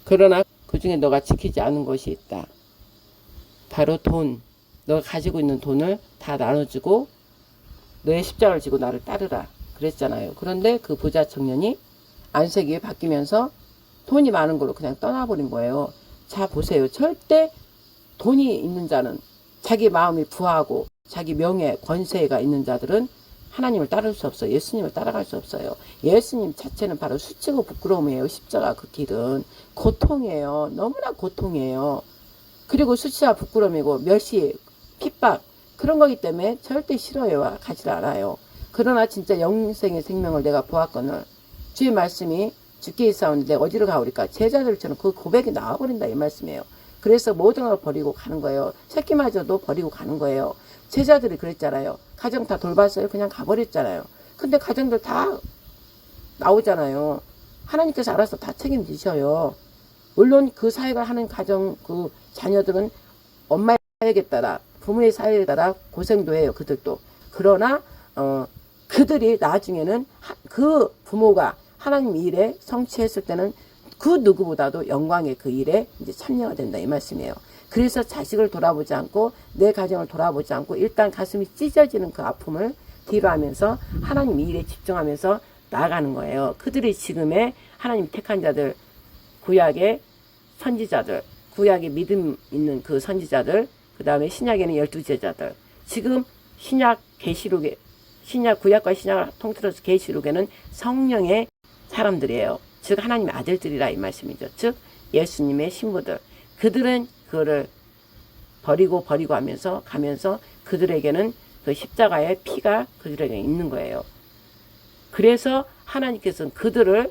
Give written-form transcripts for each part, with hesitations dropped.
그러나 그 중에 너가 지키지 않은 것이 있다. 바로 돈. 너가 가지고 있는 돈을 다 나눠주고 너의 십자가를 지고 나를 따르라 그랬잖아요. 그런데 그 부자 청년이 안색이 바뀌면서 돈이 많은 걸로 그냥 떠나버린 거예요. 자, 보세요. 절대 돈이 있는 자는, 자기 마음이 부하고 자기 명예, 권세가 있는 자들은 하나님을 따를 수 없어요. 예수님을 따라갈 수 없어요. 예수님 자체는 바로 수치고 부끄러움이에요. 십자가 그 길은 고통이에요. 너무나 고통이에요. 그리고 수치와 부끄러움이고 멸시, 핍박 그런 거기 때문에 절대 싫어요. 가지 않아요. 그러나 진짜 영생의 생명을 내가 보았거늘 주의 말씀이 죽게 있사오는데 어디로 가오리까? 제자들처럼 그 고백이 나와버린다 이 말씀이에요. 그래서 모든 걸 버리고 가는 거예요. 새끼마저도 버리고 가는 거예요. 제자들이 그랬잖아요. 가정 다 돌봤어요. 그냥 가버렸잖아요. 근데 가정들 다 나오잖아요. 하나님께서 알아서 다 책임지셔요. 물론 그 사역을 하는 가정 그 자녀들은 엄마의 사역에 따라 부모의 사역에 따라 고생도 해요. 그들도. 그러나 그들이 나중에는 그 부모가 하나님 일에 성취했을 때는 그 누구보다도 영광의 그 일에 이제 참여가 된다 이 말씀이에요. 그래서 자식을 돌아보지 않고 내 가정을 돌아보지 않고 일단 가슴이 찢어지는 그 아픔을 뒤로 하면서 하나님 일에 집중하면서 나아가는 거예요. 그들이 지금의 하나님 택한 자들, 구약의 선지자들, 구약의 믿음 있는 그 선지자들, 그 다음에 신약에는 12제자들, 지금 신약 계시록에 신약 구약과 신약을 통틀어서 계시록에는 성령의 사람들이에요. 즉 하나님의 아들들이라 이 말씀이죠. 즉 예수님의 신부들. 그들은 그거를 버리고 하면서 가면서 그들에게는 그 십자가의 피가 그들에게 있는 거예요. 그래서 하나님께서는 그들을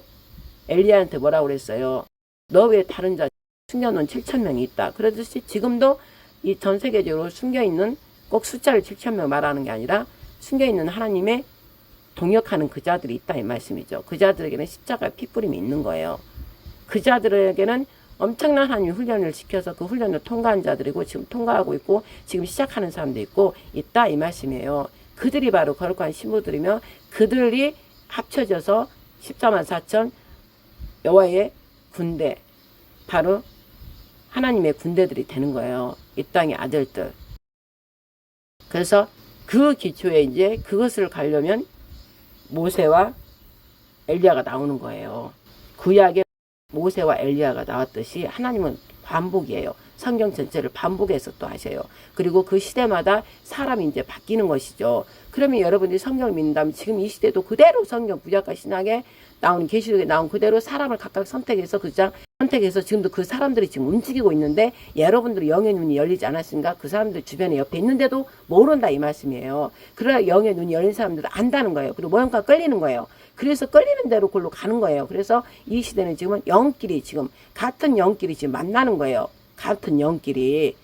엘리야한테 뭐라고 그랬어요? 너 왜 다른 자 숨겨놓은 7,000명이 있다. 그러듯이 지금도 이 전 세계적으로 숨겨있는 꼭 숫자를 7,000명 말하는 게 아니라 숨겨있는 하나님의 동역하는 그 자들이 있다 이 말씀이죠. 그 자들에게는 십자가의 핏부림이 있는 거예요. 그 자들에게는 엄청난 하나님 훈련을 시켜서 그 훈련을 통과한 자들이고 지금 통과하고 있고 지금 시작하는 사람도 있고 있다 이 말씀이에요. 그들이 바로 거룩한 신부들이며 그들이 합쳐져서 144,000 여호와의 군대, 바로 하나님의 군대들이 되는 거예요. 이 땅의 아들들. 그래서 그 기초에 이제 그것을 가려면 모세와 엘리야가 나오는 거예요. 구약에 모세와 엘리야가 나왔듯이 하나님은 반복이에요. 성경 전체를 반복해서 또 하셔요. 그리고 그 시대마다 사람이 이제 바뀌는 것이죠. 그러면 여러분들이 성경을 믿는다면 지금 이 시대도 그대로 성경 구약과 신약에 나온 계시록에 나온 그대로 사람을 각각 선택해서 선택해서 지금도 그 사람들이 지금 움직이고 있는데 여러분들이 영의 눈이 열리지 않았으니까 그 사람들 주변에 옆에 있는데도 모른다 이 말씀이에요. 그래야 영의 눈이 열린 사람들도 안다는 거예요. 그리고 모형과 끌리는 거예요. 그래서 끌리는 대로 그걸로 가는 거예요. 그래서 이 시대는 지금은 영끼리 지금 같은 영끼리 지금 만나는 거예요. 같은 영끼리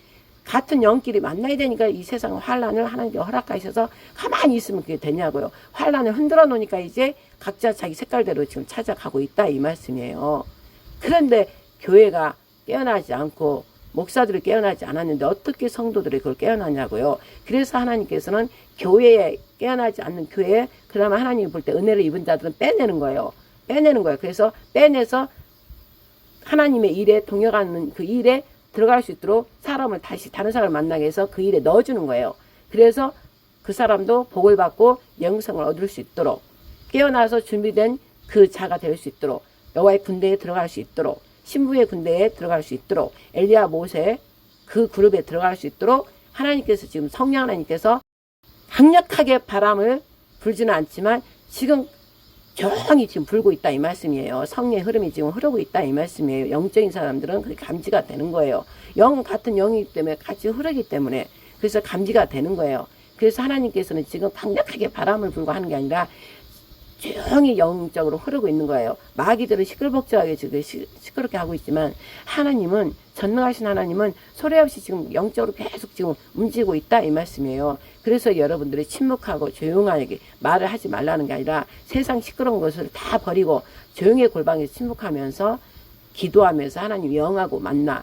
만나야 되니까 이 세상 환란을 하나님께 허락하셔서 가만히 있으면 그게 되냐고요. 환란을 흔들어 놓으니까 이제 각자 자기 색깔대로 지금 찾아가고 있다 이 말씀이에요. 그런데 교회가 깨어나지 않고 목사들이 깨어나지 않았는데 어떻게 성도들이 그걸 깨어나냐고요. 그래서 하나님께서는 교회에 깨어나지 않는 교회에 그나마 하나님이 볼 때 은혜를 입은 자들은 빼내는 거예요. 그래서 빼내서 하나님의 일에 동역하는 그 일에 들어갈 수 있도록 사람을 다시 다른 사람을 만나게 해서 그 일에 넣어주는 거예요. 그래서 그 사람도 복을 받고 영생을 얻을 수 있도록 깨어나서 준비된 그 자가 될 수 있도록 여호와의 군대에 들어갈 수 있도록 신부의 군대에 들어갈 수 있도록 엘리야 모세 그 그룹에 들어갈 수 있도록 하나님께서 지금 성령 하나님께서 강력하게 바람을 불지는 않지만 지금 조용히 지금 불고 있다 이 말씀이에요. 성령의 흐름이 지금 흐르고 있다 이 말씀이에요. 영적인 사람들은 그게 감지가 되는 거예요. 영은 같은 영이기 때문에 같이 흐르기 때문에 그래서 감지가 되는 거예요. 그래서 하나님께서는 지금 강력하게 바람을 불고 하는 게 아니라 조용히 영적으로 흐르고 있는 거예요. 마귀들은 시끌벅적하게 지금 시끄럽게 하고 있지만 하나님은 전능하신 하나님은 소리 없이 지금 영적으로 계속 지금 움직이고 있다 이 말씀이에요. 그래서 여러분들이 침묵하고 조용하게 말을 하지 말라는 게 아니라 세상 시끄러운 것을 다 버리고 조용히 골방에서 침묵하면서 기도하면서 하나님 영하고 만나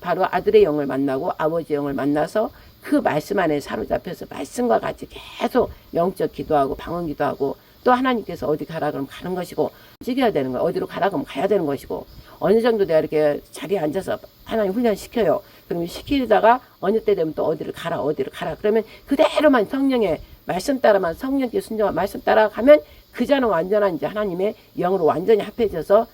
바로 아들의 영을 만나고 아버지의 영을 만나서 그 말씀 안에 사로잡혀서 말씀과 같이 계속 영적 기도하고 방언 기도하고 또 하나님께서 어디 가라 그러면 가는 것이고 움직여야 되는 거예요. 어디로 가라 그러면 가야 되는 것이고, 어느 정도 내가 이렇게 자리에 앉아서 하나님 훈련시켜요. 그러면 시키다가 어느 때 되면 또 어디를 가라 그러면 그대로만 성령의 말씀 따라만, 성령께 순종한 말씀 따라가면 그 자는 완전한 이제 하나님의 영으로 완전히 합해져서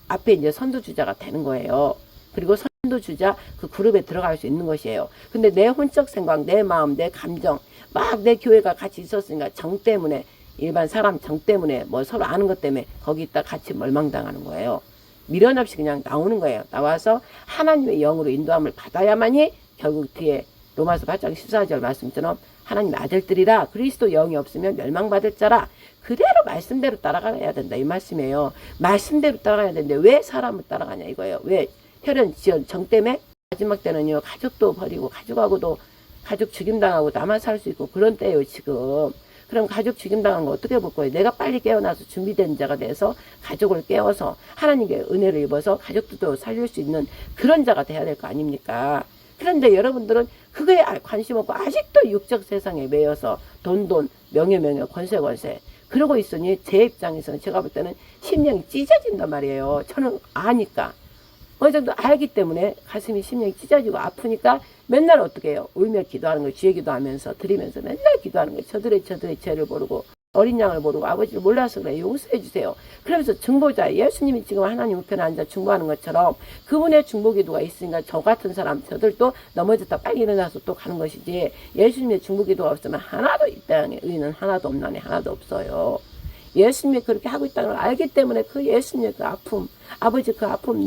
앞에 이제 선두주자가 되는 거예요. 그리고 선두주자 그 그룹에 들어갈 수 있는 것이에요. 근데 내 혼적 생각, 내 마음, 내 감정, 막 내 교회가 같이 있었으니까 정 때문에, 일반 사람 정 때문에, 뭐 서로 아는 것 때문에 거기 있다 같이 멸망당하는 거예요. 미련 없이 그냥 나오는 거예요. 나와서 하나님의 영으로 인도함을 받아야만이 결국 뒤에 로마서 8장 14절 말씀처럼 하나님 아들들이라 그리스도 영이 없으면 멸망받을 자라, 그대로 말씀대로 따라가야 된다 이 말씀이에요. 말씀대로 따라가야 되는데 왜 사람을 따라가냐 이거예요. 왜? 혈연 지연 정 때문에. 마지막 때는요, 가족도 버리고 가족하고도 가족 죽임당하고 나만 살 수 있고 그런 때예요 지금. 그럼 가족 죽임당한 거 어떻게 볼 거예요? 내가 빨리 깨어나서 준비된 자가 돼서 가족을 깨워서 하나님께 은혜를 입어서 가족들도 살릴 수 있는 그런 자가 돼야 될 거 아닙니까? 그런데 여러분들은 그거에 관심 없고 아직도 육적 세상에 매여서 돈, 명예, 권세 그러고 있으니 제 입장에서는 제가 볼 때는 심령이 찢어진단 말이에요. 저는 아니까. 어느 정도 알기 때문에 가슴이, 심령이 찢어지고 아프니까 맨날 어떻게 해요? 울며 기도하는 거예요. 주의 기도하면서 드리면서 맨날 기도하는 거예요. 저들의 죄를 모르고 어린 양을 모르고 아버지를 몰라서 그래. 용서해 주세요. 그러면서 중보자, 예수님이 지금 하나님 우편에 앉아 중보하는 것처럼 그분의 중보기도가 있으니까 저 같은 사람, 저들도 넘어졌다 빨리 일어나서 또 가는 것이지, 예수님의 중보기도가 없으면 하나도 이 땅에 의인은 하나도 없나니 하나도 없어요. 예수님이 그렇게 하고 있다는 걸 알기 때문에 그 예수님의 그 아픔, 아버지 그 아픔,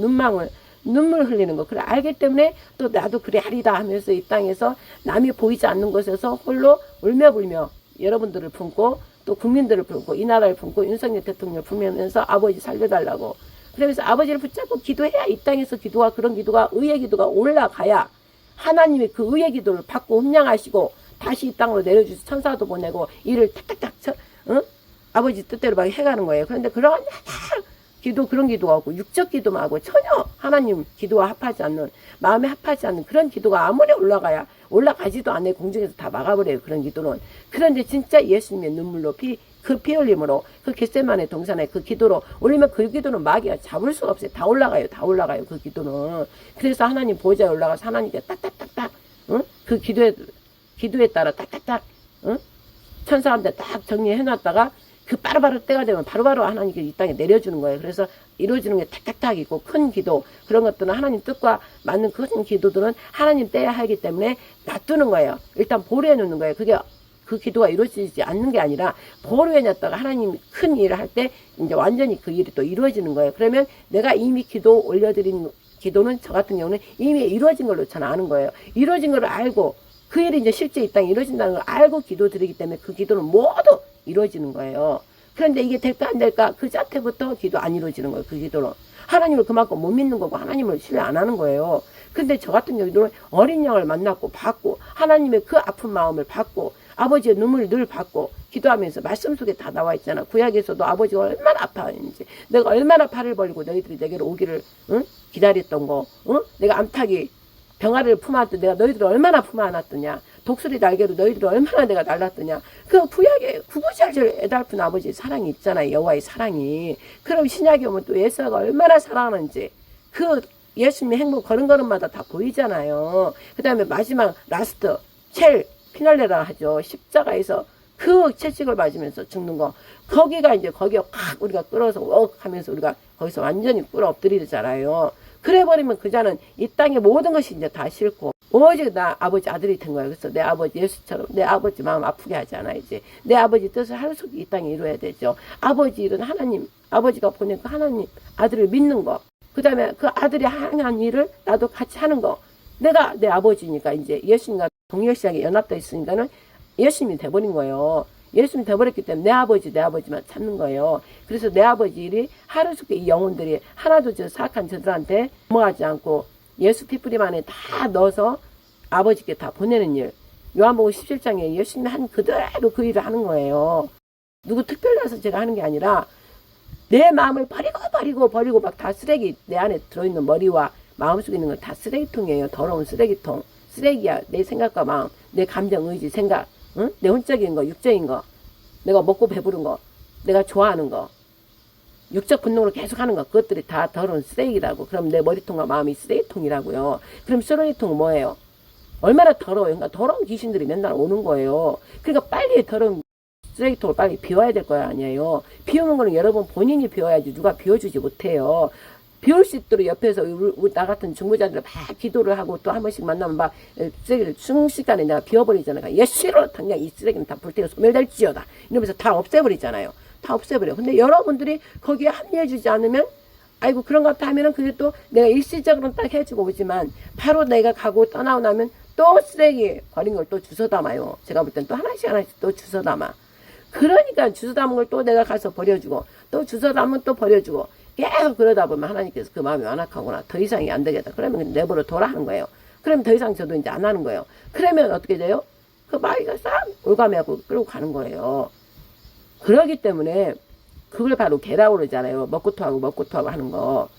눈물 흘리는 거, 그래 알기 때문에 또 나도 그래 하리다 하면서 이 땅에서 남이 보이지 않는 곳에서 홀로 울며 불며 여러분들을 품고 또 국민들을 품고 이 나라를 품고 윤석열 대통령을 품으면서 아버지 살려달라고, 그러면서 아버지를 붙잡고 기도해야 이 땅에서 기도가, 그런 기도가, 의의 기도가 올라가야 하나님이 그 의의 기도를 받고 흠량하시고 다시 이 땅으로 내려주셔서 천사도 보내고 일을 탁탁탁 아버지 뜻대로 막 해가는 거예요. 그런데 그런 기도, 그런 기도가 없고 육적 기도만 하고 전혀 하나님 기도와 합하지 않는, 마음에 합하지 않는 그런 기도가 아무리 올라가지도 않네. 공중에서 다 막아버려요 그런 기도는. 그런데 진짜 예수님의 눈물로 피 흘림으로 그 겟세마네 동산에 그 기도로 올리면 그 기도는 마귀가 잡을 수가 없어요. 다 올라가요 그 기도는. 그래서 하나님 보좌에 올라가서 하나님께 딱딱딱딱 그 기도에 따라 딱딱딱 천사한테 딱 정리해놨다가 그 바로바로 때가 되면 바로바로 하나님께 이 땅에 내려주는 거예요. 그래서 이루어지는 게 탁탁탁 있고 큰 기도, 그런 것들은 하나님 뜻과 맞는 큰 기도들은 하나님 때야 하기 때문에 놔두는 거예요. 일단 보류해 놓는 거예요. 그게 그 기도가 이루어지지 않는 게 아니라 보류해 놨다가 하나님 큰 일을 할 때 이제 완전히 그 일이 또 이루어지는 거예요. 그러면 내가 이미 기도 올려드린 기도는 저 같은 경우는 이미 이루어진 걸로 저는 아는 거예요. 이루어진 걸 알고 그 일이 이제 실제 이 땅에 이루어진다는 걸 알고 기도 드리기 때문에 그 기도는 모두 이루어지는 거예요. 그런데 이게 될까 안 될까 그 자태부터 기도 안 이루어지는 거예요. 그 기도는 하나님을 그만큼 못 믿는 거고 하나님을 신뢰 안 하는 거예요. 근데 저 같은 경우는 어린 양을 만났고 받고 하나님의 그 아픈 마음을 받고 아버지의 눈물을 늘 받고 기도하면서 말씀 속에 다 나와 있잖아. 구약에서도 아버지가 얼마나 아파했는지, 내가 얼마나 팔을 벌리고 너희들이 내게로 오기를 기다렸던 거, 내가 암탉이 병아리를 품어왔더니 내가 너희들을 얼마나 품어안았더냐, 독수리 날개로 너희들을 얼마나 내가 날랐더냐. 그 구약에 구구절절 애달픈 아버지의 사랑이 있잖아요. 여호와의 사랑이. 그럼 신약에 오면 또 예수가 얼마나 사랑하는지 그 예수님의 행복 걸음걸음마다 다 보이잖아요. 그 다음에 마지막 라스트 피날레라 하죠. 십자가에서 그 채찍을 맞으면서 죽는 거, 거기가 이제 거기에 확 우리가 끌어서 하면서 우리가 거기서 완전히 끌어 엎드리잖아요. 그래버리면 그자는 이 땅의 모든 것이 이제 다 싫고 오직 나 아버지 아들이 된 거예요. 그래서 내 아버지 예수처럼 내 아버지 마음 아프게 하잖아. 이제 내 아버지 뜻을 하루속히 이 땅에 이루어야 되죠. 아버지 일은 하나님, 아버지가 보낸 그 하나님 아들을 믿는 거, 그 다음에 그 아들이 행한 일을 나도 같이 하는 거. 내가 내 아버지니까 이제 예수님과 동일시하게 연합되어 있으니까는 예수님이 돼버린 거예요. 예수님이 돼버렸기 때문에 내 아버지만 찾는 거예요. 그래서 내 아버지 일이 하루속히 이 영혼들이 하나도 저 사악한 저들한테 넘어가지 않고 예수 피뿌림 안에 다 넣어서 아버지께 다 보내는 일. 요한복음 17장에 예수님이 한 그대로 그 일을 하는 거예요. 누구 특별해서 제가 하는 게 아니라 내 마음을 버리고 막 다 쓰레기, 내 안에 들어있는 머리와 마음속에 있는 건 다 쓰레기통이에요. 더러운 쓰레기통. 쓰레기야. 내 생각과 마음, 내 감정, 의지, 생각, 내 혼적인 거, 육적인 거, 내가 먹고 배부른 거, 내가 좋아하는 거, 육적 분노를 계속 하는 거. 그것들이 다 더러운 쓰레기라고. 그럼 내 머리통과 마음이 쓰레기통이라고요. 그럼 쓰레기통은 뭐예요? 얼마나 더러워요. 그러니까 더러운 귀신들이 맨날 오는 거예요. 그러니까 빨리 더러운 쓰레기통을 빨리 비워야 될 거야 아니에요. 비우는 거는 여러분 본인이 비워야지 누가 비워주지 못해요. 비울 수 있도록 옆에서 나 같은 중보자들 막 기도를 하고 또 한 번씩 만나면 막 쓰레기를 순식간에 내가 비워버리잖아요. 예시로 당장 이 쓰레기는 다 불태워 소멸될지어다 이러면서 다 없애버리잖아요. 다 없애버려. 근데 여러분들이 거기에 합류해주지 않으면 아이고 그런 것 같다 하면은 그게 또 내가 일시적으로는 딱 해주고 오지만 바로 내가 가고 떠나고 나면 또 쓰레기 버린 걸 또 주워 담아요. 제가 볼 땐 또 하나씩 하나씩 또 주워 담아. 그러니까 주워 담은 걸 또 내가 가서 버려주고 또 주워 담으면 또 버려주고 계속 그러다 보면 하나님께서 그 마음이 완악하구나. 더 이상이 안 되겠다. 그러면 내버려 둬라 하는 거예요. 그러면 더 이상 저도 이제 안 하는 거예요. 그러면 어떻게 돼요? 그 마귀가 싹 올가매하고 끌고 가는 거예요. 그러기 때문에 그걸 바로 개라고 그러잖아요. 먹고 토하고 하는 거.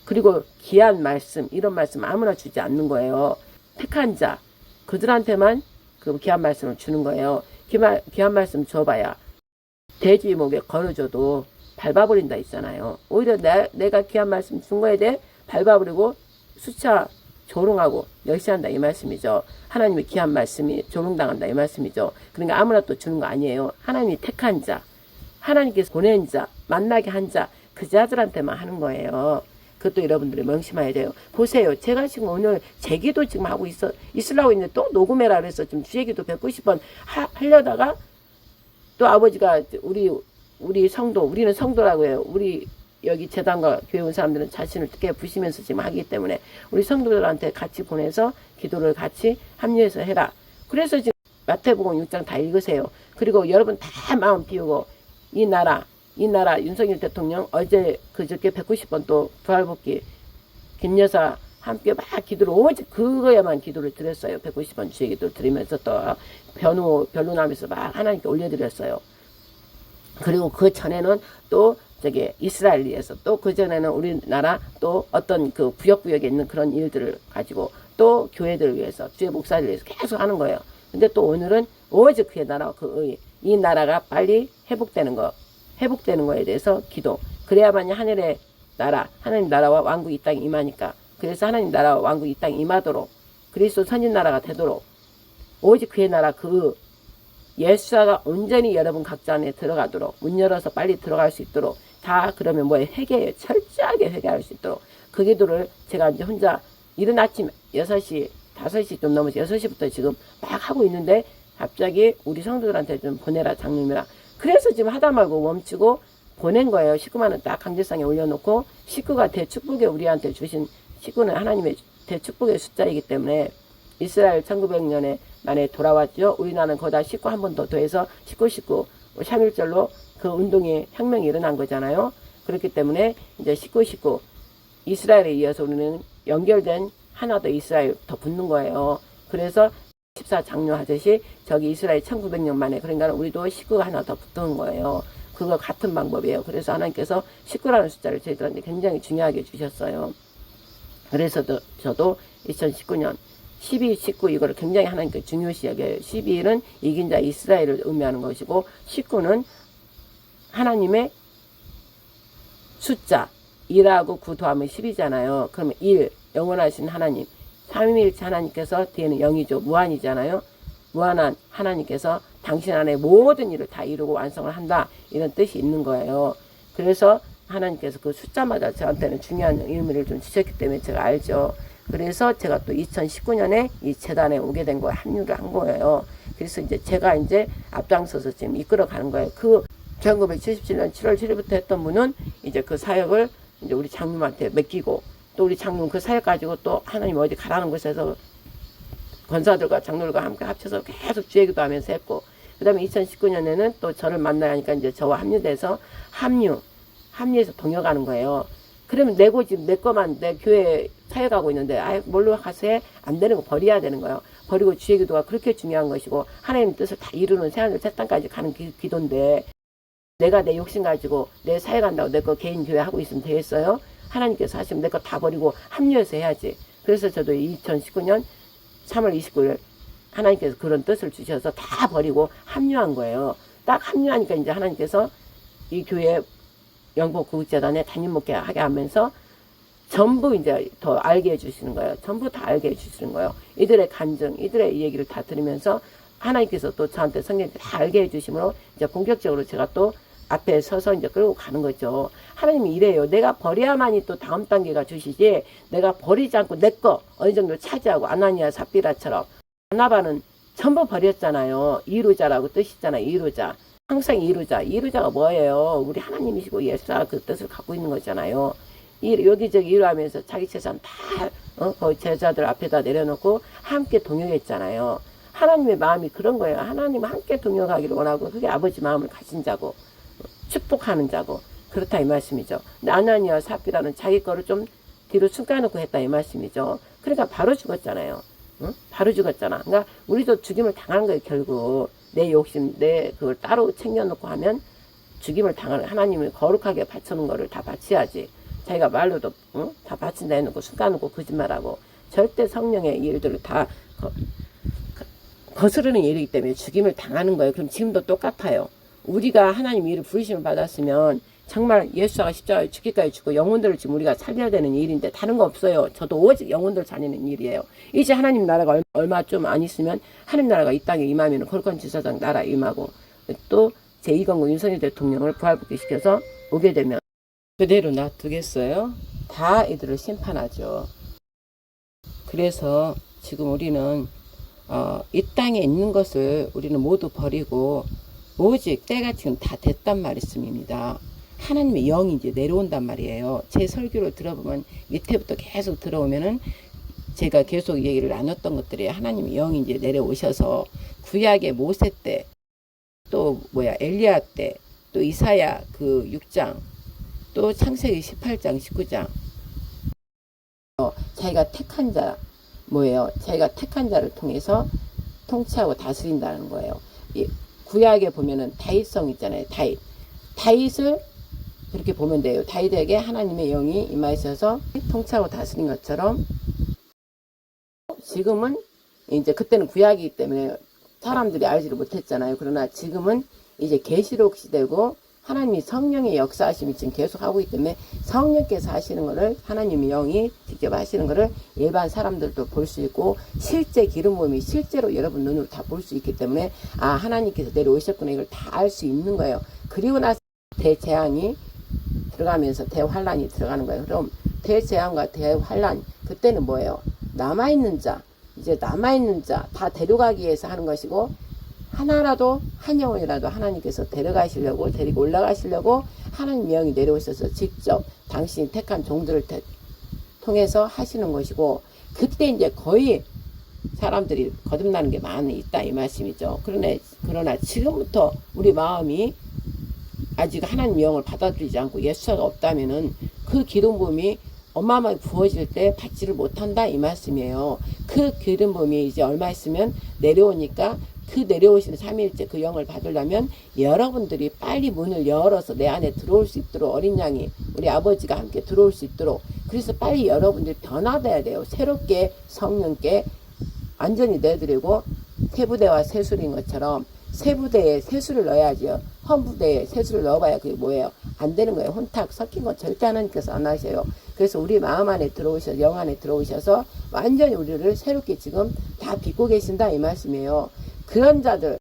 그리고 귀한 말씀, 이런 말씀 아무나 주지 않는 거예요. 택한 자, 그들한테만 그 귀한 말씀을 주는 거예요. 귀한 말씀 줘봐야 돼지 목에 걸어줘도 밟아버린다 있잖아요. 오히려 내가 귀한 말씀 준 거에 대해 밟아버리고 수차 조롱하고 멸시한다 이 말씀이죠. 하나님의 귀한 말씀이 조롱당한다 이 말씀이죠. 그러니까 아무나 또 주는 거 아니에요. 하나님이 택한 자, 하나님께서 보낸 자, 만나게 한 자, 그 자들한테만 하는 거예요. 그것도 여러분들이 명심해야 돼요. 보세요. 제가 지금 오늘 제 기도 지금 하고 있으려고 있는데 또 녹음해라 그래서 지금 주의 기도 190번 하려다가 또 아버지가 우리 성도, 우리는 성도라고 해요. 우리 여기 재단과 교회 온 사람들은 자신을 크게 부시면서 지금 하기 때문에 우리 성도들한테 같이 보내서 기도를 같이 합류해서 해라. 그래서 지금 마태복음 6장 다 읽으세요. 그리고 여러분 다 마음 비우고 이 나라 윤석열 대통령 어제 그저께 190번 또 부활복귀 김여사 함께 막 기도를 오직 그거야만 기도를 드렸어요. 190번 주의 기도를 드리면서 또 변론하면서 막 하나님께 올려드렸어요. 그리고 그 전에는 또 이스라엘 위해서 또 그 전에는 우리나라 또 어떤 그 구역구역에 있는 그런 일들을 가지고 또 교회들을 위해서 주의 목사들을 위해서 계속 하는 거예요. 근데 또 오늘은 오직 그의 나라 이 나라가 빨리 회복되는 거에 대해서 기도. 그래야만이 하늘의 나라, 하나님 나라와 왕국 이 땅에 임하니까. 그래서 하나님 나라와 왕국 이 땅에 임하도록 그리스도 선진 나라가 되도록 오직 그의 나라 예수가 온전히 여러분 각자 안에 들어가도록 문 열어서 빨리 들어갈 수 있도록 다 그러면 회개해요. 철저하게 회개할 수 있도록 그 기도를 제가 이제 혼자 이른 아침 6시 5시 좀 넘어서 6시부터 지금 막 하고 있는데 갑자기 우리 성도들한테 좀 보내라 장님이라 그래서 지금 하다 말고 멈추고 보낸 거예요. 식구만 원 딱 강제상에 올려놓고 식구가 대축복에 우리한테 주신 식구는 하나님의 대축복의 숫자이기 때문에 이스라엘 1900년에 만에 돌아왔죠. 우리나라는 거기다 식구 한 번 더 더해서 식구 3.1절로 그 운동이 혁명이 일어난 거잖아요. 그렇기 때문에 이제 식구 이스라엘에 이어서 우리는 연결된 하나 더 이스라엘 더 붙는 거예요. 그래서 14장로 하듯이 저기 이스라엘 1900년 만에 그러니까 우리도 식구가 하나 더 붙는 거예요. 그거 같은 방법이에요. 그래서 하나님께서 식구라는 숫자를 저희들한테 굉장히 중요하게 주셨어요. 그래서 저도 2019년 12, 19 이거를 굉장히 하나님께 중요시 여겨요. 12일은 이긴 자 이스라엘을 의미하는 것이고 19는 하나님의 숫자 1하고 9 더하면 10이잖아요. 그러면 1 영원하신 하나님 3위일체 하나님께서 뒤에는 0이죠. 무한이잖아요. 무한한 하나님께서 당신 안에 모든 일을 다 이루고 완성을 한다. 이런 뜻이 있는 거예요. 그래서 하나님께서 그 숫자마다 저한테는 중요한 의미를 좀 주셨기 때문에 제가 알죠. 그래서 제가 또 2019년에 이 재단에 오게 된 거에 합류를 한 거예요. 그래서 이제 제가 앞장서서 지금 이끌어 가는 거예요. 그 1977년 7월 7일부터 했던 분은 이제 그 사역을 이제 우리 장님한테 맡기고 또 우리 장님 그 사역 가지고 또 하나님 어디 가라는 곳에서 권사들과 장로들과 함께 합쳐서 계속 주의기도 하면서 했고 그 다음에 2019년에는 또 저를 만나야 하니까 이제 저와 합류돼서 합류해서 동역하는 거예요. 그러면 지금 내 거만 내 교회 사역하고 있는데 뭘로 가서 해? 안 되는 거 버려야 되는 거예요. 버리고 주의 기도가 그렇게 중요한 것이고 하나님 뜻을 다 이루는 새하늘 새 땅까지 가는 기도인데 내가 내 욕심 가지고 내 사역한다고 내 거 개인 교회 하고 있으면 되겠어요? 하나님께서 하시면 내 거 다 버리고 합류해서 해야지. 그래서 저도 2019년 3월 29일 하나님께서 그런 뜻을 주셔서 다 버리고 합류한 거예요. 딱 합류하니까 이제 하나님께서 이 교회 영국 구국재단에 담임 목회하게 하면서 전부 이제 더 알게 해주시는 거예요. 전부 다 알게 해주시는 거예요. 이들의 간증, 이들의 얘기를 다 들으면서 하나님께서 또 저한테 성경 다 알게 해주심으로 이제 본격적으로 제가 또 앞에 서서 이제 끌고 가는 거죠. 하나님이 이래요. 내가 버려야만이 또 다음 단계가 주시지, 내가 버리지 않고 내 거 어느 정도 차지하고, 아나니아 삽비라처럼. 바나바는 전부 버렸잖아요. 이루자라고 뜻이잖아요. 이루자. 항상 이루자. 이루자가 뭐예요? 우리 하나님이시고 예수가 그 뜻을 갖고 있는 거잖아요. 여기저기 이루하면서 자기 재산 다 제자들 앞에다 내려놓고 함께 동역했잖아요. 하나님의 마음이 그런 거예요. 하나님 함께 동역하기를 원하고, 그게 아버지 마음을 가진 자고 축복하는 자고 그렇다 이 말씀이죠. 근데 아나니아 삽비라는 자기 거를 좀 뒤로 숨겨놓고 했다 이 말씀이죠. 그러니까 바로 죽었잖아요. 응? 바로 죽었잖아. 그러니까 우리도 죽임을 당한 거예요. 결국 내 욕심, 내 그걸 따로 챙겨놓고 하면 죽임을 당하는, 하나님을 거룩하게 바쳐놓은 거를 다 바쳐야지. 자기가 말로도 다 바친다 해놓고 숨겨놓고 거짓말하고 절대 성령의 일들을 다 거스르는 일이기 때문에 죽임을 당하는 거예요. 그럼 지금도 똑같아요. 우리가 하나님 일을 부르심을 받았으면 정말 예수가 십자가에 죽기까지 죽고 영혼들을 지금 우리가 살려야 되는 일인데 다른 거 없어요. 저도 오직 영혼들 살리는 일이에요. 이제 하나님 나라가 얼마 좀 안 있으면 하나님 나라가 이 땅에 임하면 콜콘 지사장 나라 임하고 또 제2건국 윤석열 대통령을 부활복귀시켜서 오게 되면 그대로 놔두겠어요? 다 이들을 심판하죠. 그래서 지금 우리는 이 땅에 있는 것을 우리는 모두 버리고 오직 때가 지금 다 됐단 말씀입니다. 하나님의 영이 이제 내려온단 말이에요. 제 설교를 들어보면 밑에부터 계속 들어오면은 제가 계속 얘기를 나눴던 것들이 하나님의 영이 이제 내려오셔서 구약의 모세 때, 또 엘리야 때, 또 이사야 그 6장, 또 창세기 18장 19장 자기가 택한 자 자기가 택한 자를 통해서 통치하고 다스린다는 거예요. 구약에 보면은 다윗성 있잖아요. 다윗을 그렇게 보면 돼요. 다윗에게 하나님의 영이 임하셔서 통치하고 다스린 것처럼 지금은 이제 그때는 구약이기 때문에 사람들이 알지를 못했잖아요. 그러나 지금은 이제 계시록 시대고 하나님이 성령의 역사하심이 지금 계속 하고 있기 때문에 성령께서 하시는 거를 하나님의 영이 직접 하시는 거를 일반 사람들도 볼 수 있고 실제 기름 부음이 실제로 여러분 눈으로 다 볼 수 있기 때문에 하나님께서 내려오셨구나 이걸 다 알 수 있는 거예요. 그리고 나서 대재앙이 들어가면서 대환란이 들어가는 거예요. 그럼 대재앙과 대환란 그때는 뭐예요? 남아있는 자 다 데려가기 위해서 하는 것이고 하나라도 한 영혼이라도 하나님께서 데려가시려고 데리고 올라가시려고 하나님 영이 내려오셔서 직접 당신이 택한 종들을 통해서 하시는 것이고 그때 이제 거의 사람들이 거듭나는 게 많이 있다 이 말씀이죠. 그러나 지금부터 우리 마음이 아직 하나님 영을 받아들이지 않고 예수가 없다면은 그 기름 부음이 어마어마하게 부어질 때 받지를 못한다 이 말씀이에요. 그 기름 부음이 이제 얼마 있으면 내려오니까 그 내려오시는 3일째 그 영을 받으려면 여러분들이 빨리 문을 열어서 내 안에 들어올 수 있도록 어린 양이 우리 아버지가 함께 들어올 수 있도록 그래서 빨리 여러분들이 변화돼야 돼요. 새롭게 성령께 완전히 내드리고 세부대와 세술인 것처럼 세부대에 세술을 넣어야죠. 헌부대에 세술을 넣어봐야 그게 뭐예요? 안 되는 거예요. 혼탁 섞인 거 절대 하나님께서 안 하셔요. 그래서 우리 마음 안에 들어오셔서 영 안에 들어오셔서 완전히 우리를 새롭게 지금 다 빚고 계신다 이 말씀이에요. 그런 자들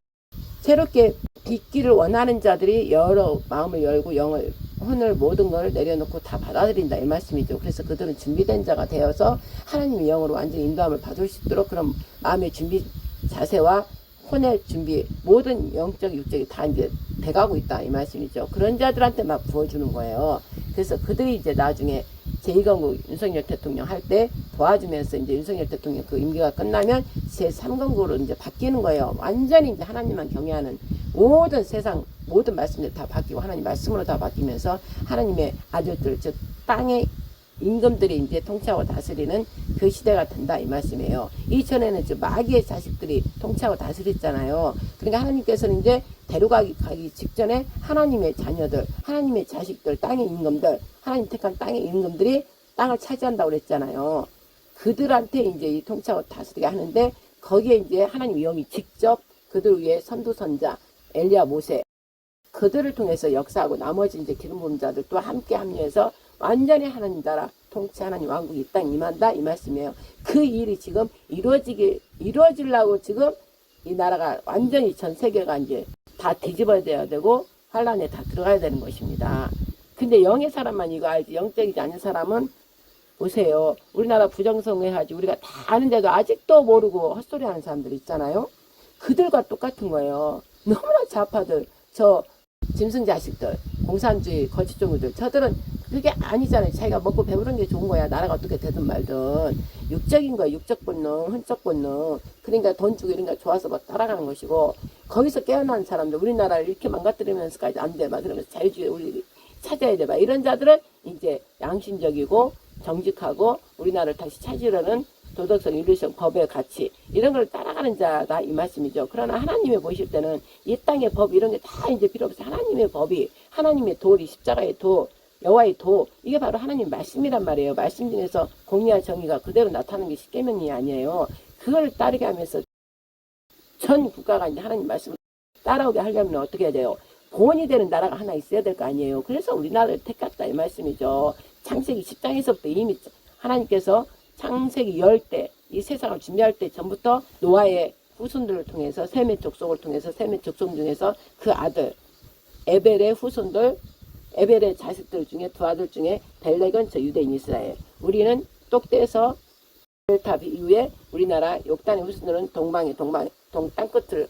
새롭게 빚기를 원하는 자들이 여러 마음을 열고 영을 혼을 모든 걸 내려놓고 다 받아들인다 이 말씀이죠. 그래서 그들은 준비된 자가 되어서 하나님의 영으로 완전히 인도함을 받을 수 있도록 그런 마음의 준비 자세와 혼의 준비 모든 영적 육적이 다 이제 돼가고 있다 이 말씀이죠. 그런 자들한테 막 부어주는 거예요. 그래서 그들이 이제 나중에 제2건국 윤석열 대통령 할 때 도와주면서 이제 윤석열 대통령 그 임기가 끝나면 제3건국으로 이제 바뀌는 거예요. 완전히 이제 하나님만 경외하는 모든 세상 모든 말씀들 다 바뀌고 하나님 말씀으로 다 바뀌면서 하나님의 아들들 즉 땅의 임금들이 이제 통치하고 다스리는 그 시대가 된다 이 말씀이에요. 이전에는 이제 마귀의 자식들이 통치하고 다스렸잖아요. 그러니까 하나님께서는 이제 데려가기 직전에 하나님의 자녀들, 하나님의 자식들, 땅의 임금들, 하나님 택한 땅의 임금들이 땅을 차지한다고 그랬잖아요. 그들한테 이제 이 통치하고 다스리게 하는데 거기에 이제 하나님의 영이 직접 그들 위에 선두선자 엘리야 모세 그들을 통해서 역사하고 나머지 이제 기름 부은 자들도 함께 합류해서 완전히 하나님 나라 통치 하나님 왕국이 이 땅에 임한다 이 말씀이에요. 그 일이 지금 이루어지려고 지금 이 나라가 완전히 전 세계가 이제 다 뒤집어져야 되고 환란에 다 들어가야 되는 것입니다. 근데 영의 사람만 이거 알지 영적이지 않은 사람은 보세요. 우리나라 부정선거해야지 우리가 다 아는데도 아직도 모르고 헛소리하는 사람들 있잖아요. 그들과 똑같은 거예요. 너무나 좌파들, 저 짐승 자식들, 공산주의 거짓종들 저들은 그게 아니잖아요. 자기가 먹고 배부른 게 좋은 거야. 나라가 어떻게 되든 말든 육적인 거야. 육적 본능, hun적 본능. 그러니까 돈 주고 이런 거 좋아서 막 따라가는 것이고 거기서 깨어난 사람들 우리나라를 이렇게 망가뜨리면서까지 안 돼. 막 그러면서 자유주의 우리 찾아야 돼. 막 이런 자들은 이제 양심적이고 정직하고 우리나라를 다시 찾으려는 도덕성, 윤리성, 법의 가치 이런 걸 따라가는 자다 이 말씀이죠. 그러나 하나님이 보실 때는 이 땅의 법 이런 게 다 이제 필요 없어요. 하나님의 법이 하나님의 도리 십자가의 도 여호와의 도 이게 바로 하나님 말씀이란 말이에요. 말씀 중에서 공의와 정의가 그대로 나타나는 게 십계명이 아니에요. 그걸 따르게 하면서 전 국가가 이제 하나님 말씀을 따라오게 하려면 어떻게 해야 돼요? 본이 되는 나라가 하나 있어야 될 거 아니에요. 그래서 우리나라를 택했다 이 말씀이죠. 창세기 10장에서부터 이미 하나님께서 창세기 열 때 이 세상을 준비할 때 전부터 노아의 후손들을 통해서 셈의 족속을 통해서 셈의 족속 중에서 그 아들 에벨의 후손들 에벨의 자식들 중에 두 아들 중에 벨렉은 저 유대인 이스라엘 우리는 똑대에서 벨탑 이후에 우리나라 욕단의 후손들은 동방의 땅끝을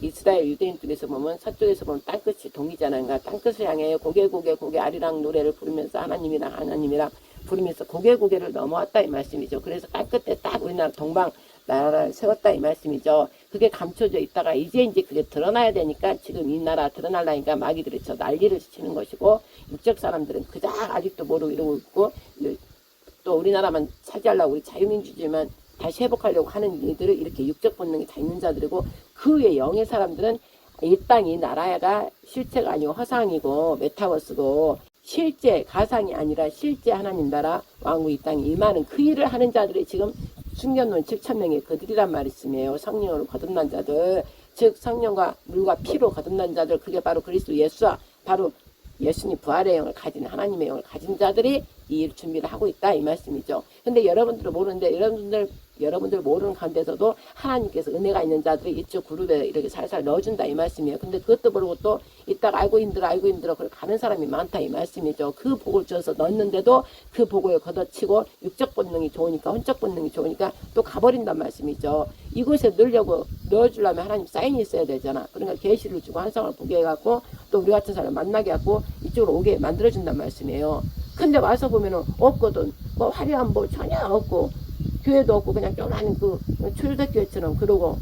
이스라엘 유대인 쪽에서 보면 서쪽에서 보면 땅끝이 동이잖아요. 그러니까 땅끝을 향해 고개 아리랑 노래를 부르면서 하나님이랑 부르면서 고개를 넘어왔다 이 말씀이죠. 그래서 땅끝에 딱 우리나라 동방 나라를 세웠다 이 말씀이죠. 그게 감춰져 있다가 이제 그게 드러나야 되니까 지금 이 나라 드러나려니까 마귀들이 저 난리를 치는 것이고 육적 사람들은 그닥 아직도 모르고 이러고 있고 또 우리나라만 차지하려고 우리 자유민주주의만 다시 회복하려고 하는 이들을 이렇게 육적 본능이 다 있는 자들이고 그 외에 영의 사람들은 이 땅이 나라가 실체가 아니고 허상이고 메타버스고 실제 가상이 아니라 실제 하나님 나라 왕국 이 땅에 임하는 그 일을 하는 자들이 지금 숨겨놓은 7,000명의 그들이란 말씀이에요. 성령으로 거듭난 자들 즉 성령과 물과 피로 거듭난 자들 그게 바로 그리스도 예수와 바로 예수님 부활의 영을 가진 하나님의 영을 가진 자들이 이 일 준비를 하고 있다 이 말씀이죠. 근데 여러분들은 모르는데 여러분들 모르는 가운데서도 하나님께서 은혜가 있는 자들이 이쪽 그룹에 이렇게 살살 넣어준다 이 말씀이에요. 근데 그것도 모르고 또 이따가 알고 힘들어 그걸 가는 사람이 많다 이 말씀이죠. 그 복을 주어서 넣었는데도 그 복을 걷어치고 육적 본능이 좋으니까 혼적 본능이 좋으니까 또 가버린단 말씀이죠. 이곳에 넣어주려면 하나님 사인이 있어야 되잖아. 그러니까 계시를 주고 환상을 보게 해갖고 또 우리 같은 사람 만나게 하고 이쪽으로 오게 만들어준단 말씀이에요. 근데 와서 보면은 없거든. 뭐 화려한 뭐 전혀 없고 교회도 없고 그냥 조그마한 그 초대교회처럼 그러고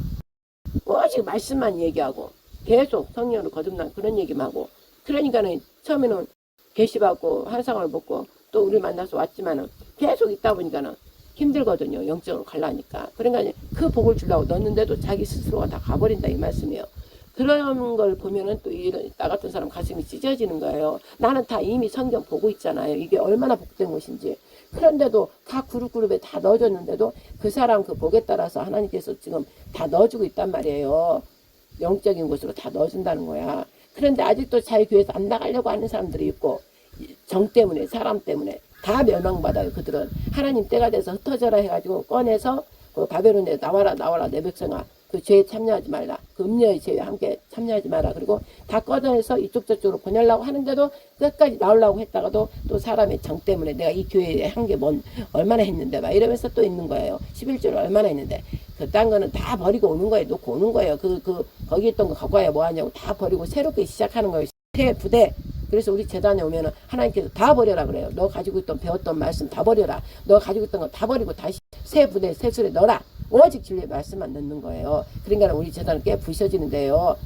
오직 말씀만 얘기하고 계속 성령으로 거듭난 그런 얘기만 하고 그러니까는 처음에는 계시받고 환상을 받고 또 우리 만나서 왔지만은 계속 있다 보니까는 힘들거든요. 영적으로 가려니까. 그러니까 그 복을 주려고 넣었는데도 자기 스스로가 다 가버린다 이 말씀이에요. 그런 걸 보면은 또 나 같은 사람 가슴이 찢어지는 거예요. 나는 다 이미 성경 보고 있잖아요. 이게 얼마나 복된 것인지. 그런데도 각 그룹에 다 넣어줬는데도 그 사람 그 복에 따라서 하나님께서 지금 다 넣어주고 있단 말이에요. 영적인 곳으로 다 넣어준다는 거야. 그런데 아직도 자기 교회에서 안 나가려고 하는 사람들이 있고 정 때문에 사람 때문에 다 멸망받아요. 그들은 하나님 때가 돼서 흩어져라 해가지고 꺼내서 그 바벨론에 나와라 내 백성아 그 죄에 참여하지 말라. 그 음녀의 죄에 함께 참여하지 마라. 그리고 다 꺼내서 이쪽 저쪽으로 보내려고 하는데도 끝까지 나오려고 했다가도 또 사람의 정 때문에 내가 이 교회에 한 게 얼마나 했는데 막 이러면서 또 있는 거예요. 11조를 얼마나 했는데 그딴 거는 다 버리고 오는 거예요. 놓고 오는 거예요. 거기 있던 거 갖고 와야 뭐 하냐고 다 버리고 새롭게 시작하는 거예요. 새 부대. 그래서 우리 재단에 오면은 하나님께서 다 버려라 그래요. 너 가지고 있던 배웠던 말씀 다 버려라. 너 가지고 있던 거 다 버리고 다시 새 부대 새 술에 넣어라. 오직 진리의 말씀만 넣는 거예요. 그러니까 우리 재단은 꽤 부셔지는데요.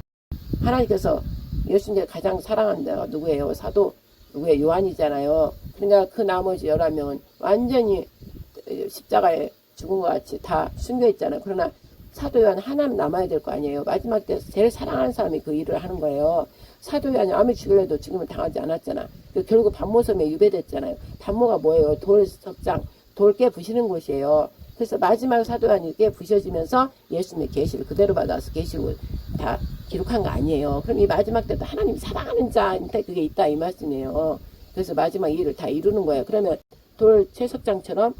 하나님께서 예수님이 가장 사랑하는 데가 누구예요? 사도 누구예요? 요한이잖아요. 그러니까 그 나머지 11명은 완전히 십자가에 죽은 것 같이 다 숨겨 있잖아요. 그러나 사도 요한 하나는 남아야 될 거 아니에요. 마지막 때 제일 사랑하는 사람이 그 일을 하는 거예요. 사도 요한이 아무리 죽을래도 지금은 당하지 않았잖아. 결국 반모섬에 유배됐잖아요. 반모가 뭐예요? 돌석장, 돌 깨 부시는 곳이에요. 그래서 마지막 사도 요한이 깨 부셔지면서 예수님의 계시를 그대로 받아서 계시를 다 기록한 거 아니에요. 그럼 이 마지막 때도 하나님 사랑하는 자한테 그게 있다 이 말씀이에요. 그래서 마지막 일을 다 이루는 거예요. 그러면 돌 채석장처럼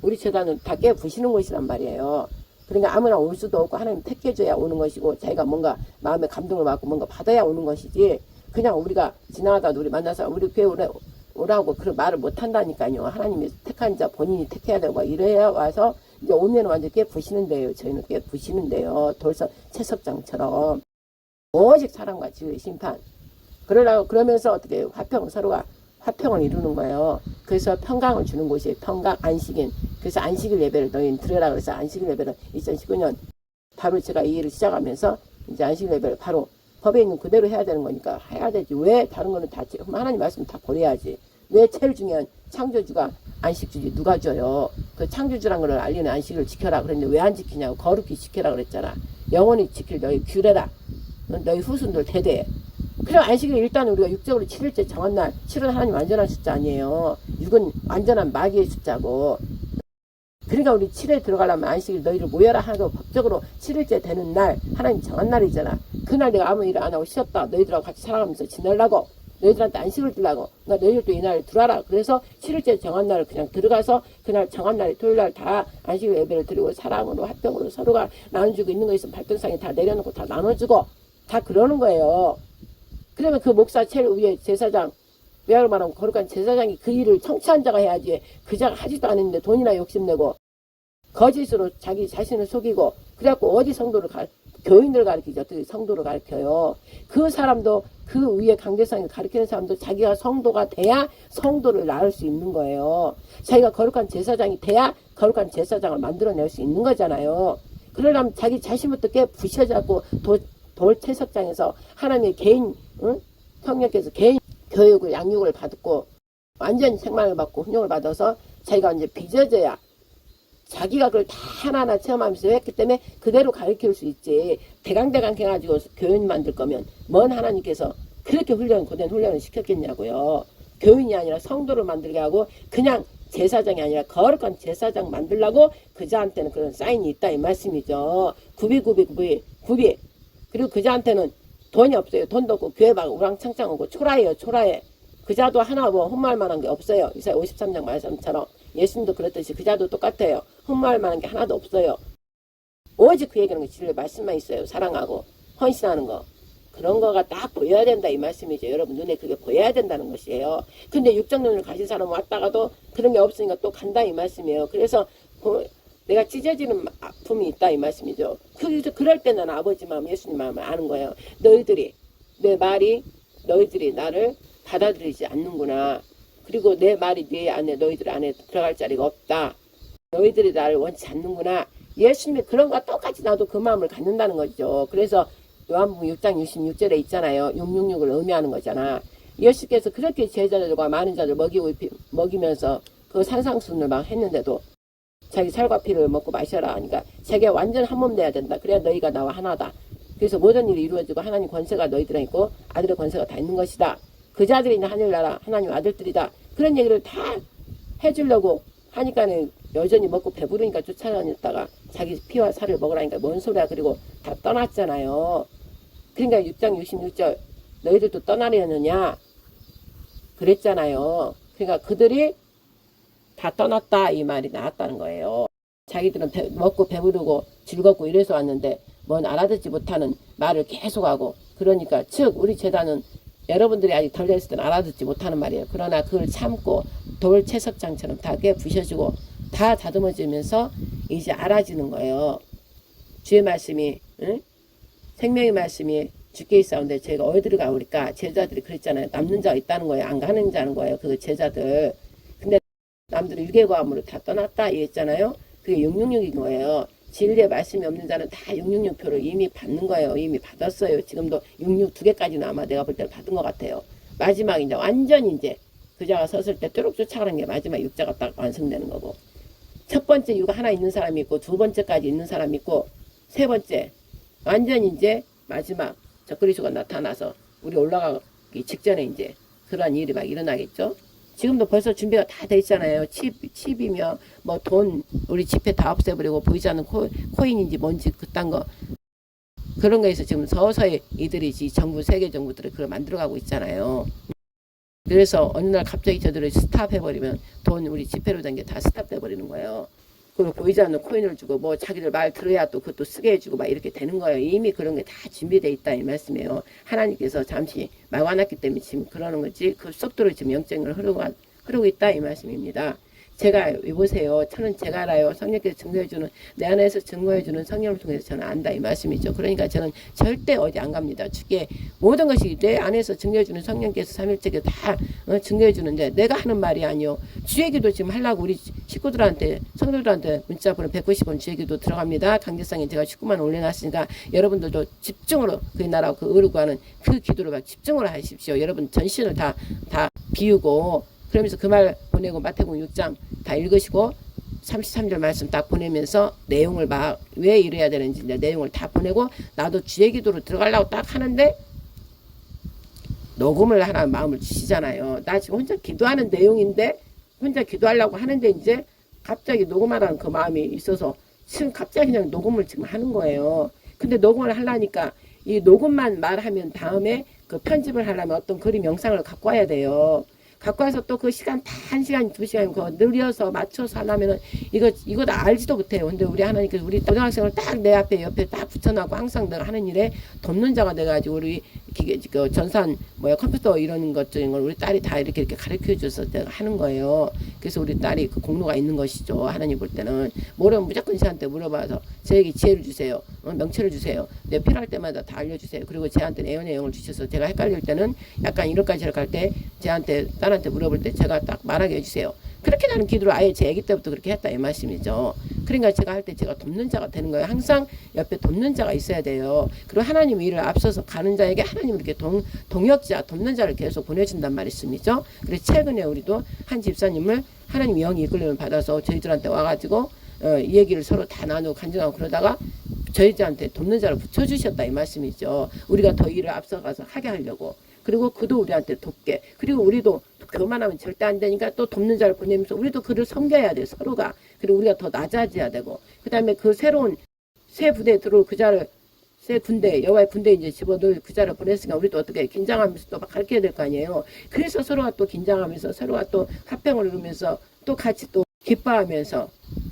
우리 재단은 다 깨부시는 것이란 말이에요. 그러니까 아무나 올 수도 없고 하나님 택해줘야 오는 것이고 자기가 뭔가 마음에 감동을 받고 뭔가 받아야 오는 것이지 그냥 우리가 지나가다 우리 만나서 우리 교회 오라고 그런 말을 못 한다니까요. 하나님이 택한 자 본인이 택해야 되고 이래야 와서 이제 오면 완전 깨부시는데요. 저희는 깨부시는데요. 돌석 채석장처럼 오직 사랑과 지혜의 심판. 그러면서 어떻게 해요? 서로가 화평을 이루는 거예요. 그래서 평강을 주는 곳이 평강 안식인. 그래서 안식일 예배를 너희는 들으라 그래서 안식일 예배를 2019년 바로 제가 이 일을 시작하면서 이제 안식일 예배를 바로 법에 있는 그대로 해야 되는 거니까 해야 되지. 왜 다른 거는 다 하나님 말씀 다 고려해야지. 왜 제일 중요한 창조주가 안식주지 누가 줘요? 그 창조주란 걸 알리는 안식을 지켜라 그랬는데 왜 안 지키냐고. 거룩히 지켜라 그랬잖아. 영원히 지킬 너희 규례라. 너희 후손들 대대에. 그럼 안식일 일단 우리가 육적으로 7일째 정한 날 7은 하나님 완전한 숫자 아니에요. 6은 완전한 마귀의 숫자고. 그러니까 우리 7에 들어가려면 안식일 너희를 모여라 하고 법적으로 7일째 되는 날 하나님 정한 날이잖아. 그날 내가 아무 일을 안 하고 쉬었다. 너희들하고 같이 살아가면서 지내려고. 너희들한테 안식을 주려고. 그러니까 너희들도 이 날을 두라라. 그래서 7일째 정한 날을 그냥 들어가서 그날 정한 날이 토요일날 다 안식일 예배를 드리고 사랑으로 화평으로 서로가 나눠주고 있는 거 있으면 발등상에 다 내려놓고 다 나눠주고 다 그러는 거예요. 그러면 그 목사 제일 위에 제사장 외화로 말하면 거룩한 제사장이 그 일을 청취한 자가 해야지 그 자가 하지도 않았는데 돈이나 욕심내고 거짓으로 자기 자신을 속이고 그래갖고 어디 성도를 교인들 가르치죠. 어떻게 성도를 가르쳐요. 그 사람도 그 위에 강대상에 가르치는 사람도 자기가 성도가 돼야 성도를 낳을 수 있는 거예요. 자기가 거룩한 제사장이 돼야 거룩한 제사장을 만들어낼 수 있는 거잖아요. 그러려면 자기 자신부터 부셔잡고 돌 채석장에서 하나님의 개인 성령께서 개인 교육을 양육을 받고 완전히 생명을 받고 훈육을 받아서 자기가 이제 빚어져야 자기가 그걸 다 하나하나 체험하면서 했기 때문에 그대로 가르칠 수 있지. 대강대강 해가지고 교인 만들 거면 뭔 하나님께서 그렇게 고된 훈련을 시켰겠냐고요. 교인이 아니라 성도를 만들게 하고 그냥 제사장이 아니라 거룩한 제사장 만들라고 그자한테는 그런 사인이 있다 이 말씀이죠. 구비. 그리고 그자한테는 돈이 없어요. 돈도 없고 교회 막 우랑창창 오고 초라해요. 초라해. 그자도 하나 뭐 흠모할 만한 게 없어요. 이사야 53장 말씀처럼 예수님도 그랬듯이 그자도 똑같아요. 흠모할 만한 게 하나도 없어요. 오직 그 얘기하는 게 진리의 말씀만 있어요. 사랑하고 헌신하는 거. 그런 거가 딱 보여야 된다 이 말씀이죠. 여러분 눈에 그게 보여야 된다는 것이에요. 근데 육적 눈을 가진 사람 왔다가도 그런 게 없으니까 또 간다 이 말씀이에요. 그래서 내가 찢어지는 아픔이 있다 이 말씀이죠. 그럴 때는 아버지 마음 예수님 마음을 아는 거예요. 너희들이 나를 받아들이지 않는구나. 그리고 내 말이 네 안에 너희들 안에 들어갈 자리가 없다. 너희들이 나를 원치 않는구나. 예수님이 그런 거와 똑같이 나도 그 마음을 갖는다는 거죠. 그래서 요한복음 6장 66절에 있잖아요. 666을 의미하는 거잖아. 예수께서 그렇게 제자들과 많은 자들 먹이면서 그 산상순을 막 했는데도 자기 살과 피를 먹고 마셔라 하니까 자기가 완전 한 몸 돼야 된다. 그래야 너희가 나와 하나다. 그래서 모든 일이 이루어지고 하나님 권세가 너희들에 있고 아들의 권세가 다 있는 것이다. 그 자들이 있는 하늘나라 하나님 아들들이다. 그런 얘기를 다 해주려고 하니까는 여전히 먹고 배부르니까 쫓아다녔다가 자기 피와 살을 먹으라니까 뭔 소리야. 그리고 다 떠났잖아요. 그러니까 6장 66절 너희들도 떠나려느냐 그랬잖아요. 그러니까 그들이 다 떠났다 이 말이 나왔다는 거예요. 자기들은 먹고 배부르고 즐겁고 이래서 왔는데 뭔 알아듣지 못하는 말을 계속하고 그러니까 즉 우리 제단은 여러분들이 아직 덜 됐을 때는 알아듣지 못하는 말이에요. 그러나 그걸 참고 돌 채석장처럼 다 부셔주고 다 다듬어지면서 이제 알아지는 거예요. 주의 말씀이 생명의 말씀이 주께 있사온데 저희가 어디로 가오리까. 제자들이 그랬잖아요. 남는 자가 있다는 거예요. 안 가는 자는 거예요. 그 제자들. 근데 남들은 유괴과음으로 다 떠났다 이랬잖아요. 그게 666인 거예요. 진리의 말씀이 없는 자는 다 666표를 이미 받는 거예요. 이미 받았어요. 지금도 66 2개까지는 아마 내가 볼 때는 받은 것 같아요. 마지막 이제 완전히 이제 그자가 섰을 때 뚜룩 쫓아가는 게 마지막 육자가 딱 완성되는 거고. 첫 번째 육 하나 있는 사람이 있고 두 번째까지 있는 사람이 있고 세 번째 완전히 이제 마지막 저 그리스도가 나타나서 우리 올라가기 직전에 이제 그런 일이 막 일어나겠죠. 지금도 벌써 준비가 다 돼 있잖아요. 칩이며 뭐 돈 우리 지폐 다 없애버리고 보이지 않는 코인인지 뭔지 그딴 거 그런 거에서 지금 서서히 이들이 정부, 세계 정부들이 그걸 만들어가고 있잖아요. 그래서 어느 날 갑자기 저들을 스탑해버리면 돈 우리 지폐로 된 게 다 스탑돼버리는 거예요. 그리고 보이지 않는 코인을 주고 뭐 자기들 말 들어야 또 그것도 쓰게 해주고 막 이렇게 되는 거예요. 이미 그런 게 다 준비되어 있다 이 말씀이에요. 하나님께서 잠시 막아놨기 때문에 지금 그러는 거지 그 속도로 지금 영적으로 흐르고 있다 이 말씀입니다. 제가 보세요. 저는 제가 알아요. 성령께서 증거해주는 내 안에서 증거해주는 성령을 통해서 저는 안다 이 말씀이죠. 그러니까 저는 절대 어디 안 갑니다. 주께 모든 것이 내 안에서 증거해주는 성령께서 삼일체계 다 증거해주는데 내가 하는 말이 아니요. 주의기도 지금 하려고 우리 식구들한테 성도들한테 문자 보내 190원 주의기도 들어갑니다. 강제성에 제가 19만 올려놨으니까 여러분들도 집중으로 그 나라고 그 의를 구하는 그 기도를 막 집중으로 하십시오. 여러분 전신을 다 비우고 그러면서 그 말 보내고 마태복음 6장 다 읽으시고 33절 말씀 딱 보내면서 내용을 막 왜 이래야 되는지 내용을 다 보내고 나도 주의 기도로 들어가려고 딱 하는데 녹음을 하나 마음을 주시잖아요. 나 지금 혼자 기도하는 내용인데 혼자 기도하려고 하는데 이제 갑자기 녹음하라는 그 마음이 있어서 지금 갑자기 그냥 녹음을 지금 하는 거예요. 근데 녹음을 하려니까 이 녹음만 말하면 다음에 그 편집을 하려면 어떤 그림 영상을 갖고 와야 돼요. 갖고 와서 또 그 시간 다 1시간, 2시간 그거 늘려서 맞춰서 하려면은 이거 다 알지도 못해요. 근데 우리 하나님께서 우리 고등학생을 딱 내 앞에 옆에 딱 붙여놓고 항상 내가 하는 일에 돕는 자가 돼가지고 우리 기계 그 전산 컴퓨터 이런 것들인 걸 우리 딸이 다 이렇게 가르쳐 줘서 내가 하는 거예요. 그래서 우리 딸이 그 공로가 있는 것이죠. 하나님 볼 때는 모르면 무조건 저한테 물어봐서 저에게 지혜를 주세요. 명체를 주세요. 내 필요할 때마다 다 알려주세요. 그리고 제한테 애원의 영을 주셔서 제가 헷갈릴 때는 약간 이렇게 저렇게 할 때 제한테 딸한테 물어볼 때 제가 딱 말하게 해주세요. 그렇게 나는 기도를 아예 제 아기 때부터 그렇게 했다 이 말씀이죠. 그러니까 제가 할 때 제가 돕는 자가 되는 거예요. 항상 옆에 돕는 자가 있어야 돼요. 그리고 하나님 일을 앞서서 가는 자에게 하나님 이렇게 동역자, 돕는 자를 계속 보내준단 말씀이죠. 그래서 최근에 우리도 한 집사님을 하나님 영이 이끌림을 받아서 저희들한테 와가지고 이 얘기를 서로 다 나누고 간증하고 그러다가 저희들한테 돕는 자를 붙여주셨다 이 말씀이죠. 우리가 더 일을 앞서가서 하게 하려고. 그리고 그도 우리한테 돕게. 그리고 우리도 교만하면 절대 안 되니까 또 돕는 자를 보내면서 우리도 그를 섬겨야 돼 서로가. 그리고 우리가 더 낮아져야 되고. 그 다음에 그 새로운 새 부대에 들어올 그 자를 새 군대 여호와의 군대에 이제 집어넣을 그 자를 보냈으니까 우리도 어떻게 긴장하면서 또 막 가르쳐야 될 거 아니에요. 그래서 서로가 또 긴장하면서 서로가 또 화평을 이루면서 또 같이 또 기뻐하면서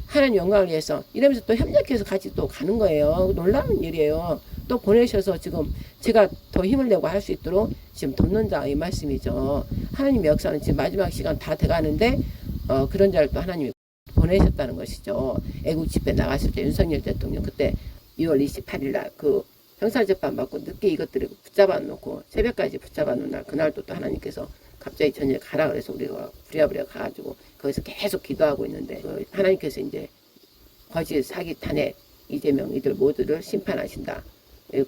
하나님 영광을 위해서 이러면서 또 협력해서 같이 또 가는 거예요. 놀라운 일이에요. 또 보내셔서 지금 제가 더 힘을 내고 할 수 있도록 지금 돕는 자 이 말씀이죠. 하나님의 역사는 지금 마지막 시간 다 돼가는데 그런 자를 또 하나님이 보내셨다는 것이죠. 애국 집회 나갔을 때 윤석열 대통령 그때 2월 28일 날 그 형사재판 받고 늦게 이것들이 붙잡아 놓고 새벽까지 붙잡아 놓은 날 그날도 또 하나님께서 갑자기 저녁에 가라 그래서 우리가 부랴부랴 가가지고 거기서 계속 기도하고 있는데 하나님께서 이제 거짓 사기 탄핵 이재명 이들 모두를 심판하신다.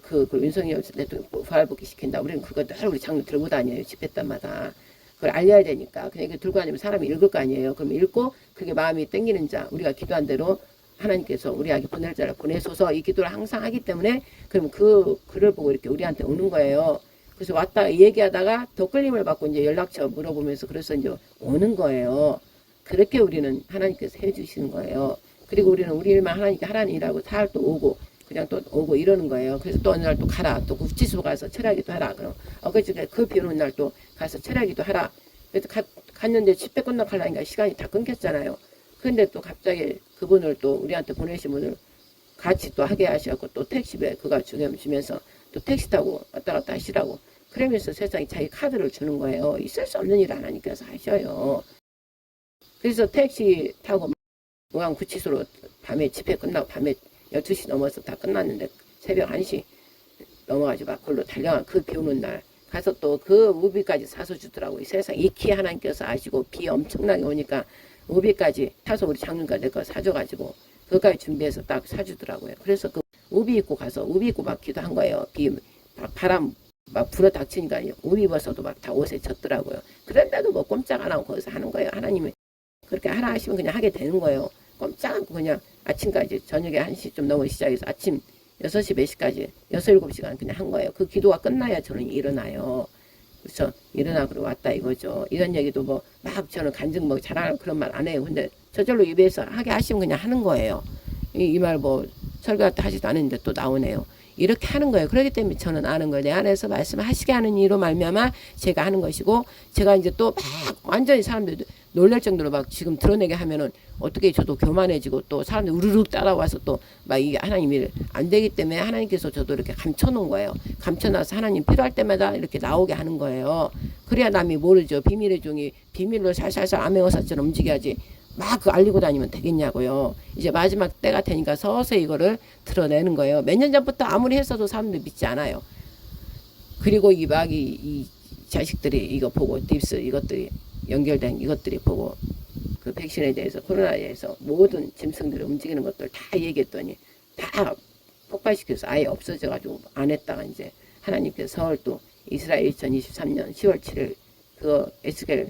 그 윤석열 대통령 부활복귀 시킨다. 우리는 그거 늘 우리 장로 들고 다녀요. 집회 때마다. 그걸 알려야 되니까. 그냥 이거 들고 다니면 사람이 읽을 거 아니에요. 그럼 읽고 그게 마음이 땡기는 자 우리가 기도한 대로 하나님께서 우리에게 보낼 자를 보내소서 이 기도를 항상 하기 때문에 그럼 그 글을 보고 이렇게 우리한테 오는 거예요. 그래서 왔다가 얘기하다가 더 끌림을 받고 이제 연락처 물어보면서 그래서 이제 오는 거예요. 그렇게 우리는 하나님께서 해주시는 거예요. 그리고 우리는 우리 일만 하나님께 하라는 일하고 살 또 오고 그냥 또 오고 이러는 거예요. 그래서 또 어느 날 또 가라. 또 구치소 가서 철야기도 하라. 그럼 엊그제 그 비 오는 날 또 가서 철야기도 하라. 그래서 갔는데 집회 끝나고 하려니까 시간이 다 끊겼잖아요. 근데 또 갑자기 그분을 또 우리한테 보내신 분을 같이 또 하게 하셔갖고 또 택시배 그가 주면서 또 택시 타고 왔다 갔다 하시라고 그러면서 세상에 자기 카드를 주는 거예요. 있을 수 없는 일 하나님께서 하셔요. 그래서 택시 타고 의왕구치소로 밤에 집회 끝나고 밤에 12시 넘어서 다 끝났는데 새벽 1시 넘어가지고 막 그걸로 달려간 그 비 오는 날 가서 또 그 우비까지 사서 주더라고요. 세상 익히 하나님께서 아시고 비 엄청나게 오니까 우비까지 사서 우리 장군까지 거 사줘가지고 그거까지 준비해서 딱 사주더라고요. 그래서 그 우비 입고 가서 우비 입고 막 기도한 거예요. 비 바람 막 불어 닥치니까 우비 입어서도 막 다 옷에 젖더라고요. 그런데도 뭐 꼼짝 안 하고 거기서 하는 거예요. 하나님이 그렇게 하라 하시면 그냥 하게 되는 거예요. 꼼짝 않고 그냥 아침까지 저녁에 1시쯤 넘어 시작해서 아침 6시 몇 시까지 6, 7시간 그냥 한 거예요. 그 기도가 끝나야 저는 일어나요. 그래서 일어나고 왔다 이거죠. 이런 얘기도 뭐 막 저는 간증 뭐 잘하는 그런 말 안 해요. 근데 저절로 입에서 하게 하시면 그냥 하는 거예요. 이 말 뭐 설교 하지도 않았는데 또 나오네요. 이렇게 하는 거예요. 그렇기 때문에 저는 아는 거예요. 내 안에서 말씀하시게 하는 이로 말미암아 제가 하는 것이고, 제가 이제 또 막 완전히 사람들 놀랄 정도로 막 지금 드러내게 하면은 어떻게 저도 교만해지고 또 사람들 우르륵 따라와서 또 막 이게 하나님이 안 되기 때문에 하나님께서 저도 이렇게 감춰놓은 거예요. 감춰놔서 하나님 필요할 때마다 이렇게 나오게 하는 거예요. 그래야 남이 모르죠. 비밀의 종이 비밀로 살살살 암행어사처럼 움직여야지 막 그 알리고 다니면 되겠냐고요. 이제 마지막 때가 되니까 서서히 이거를 드러내는 거예요. 몇 년 전부터 아무리 했어도 사람들이 믿지 않아요. 그리고 이 자식들이 이거 보고 딥스 이것들이 연결된 이것들이 보고 그 백신에 대해서 코로나에 대해서 모든 짐승들이 움직이는 것들 다 얘기했더니 다 폭발시켜서 아예 없어져가지고 안 했다가 이제 하나님께서 서울 또 이스라엘 2023년 10월 7일 그 에스겔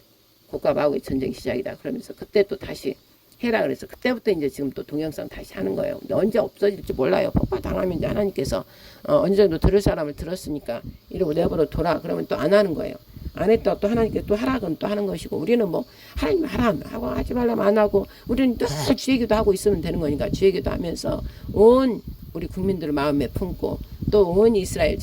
국가 마귀의 전쟁 시작이다 그러면서 그때 또 다시 해라 그래서 그때부터 이제 지금 또 동영상 다시 하는 거예요. 근데 언제 없어질지 몰라요. 폭발 당하면 이제 하나님께서 어느 정도 들을 사람을 들었으니까 이러고 내버려 둬라 그러면 또 안 하는 거예요. 안 했다가 또 하나님께 또 하라고는 또 하는 것이고, 우리는 뭐 하나님 하라 하고 하지 말라면 안 하고 우리는 또 주의기도 하고 있으면 되는 거니까 주의기도 하면서 온 우리 국민들을 마음에 품고 또 온 이스라엘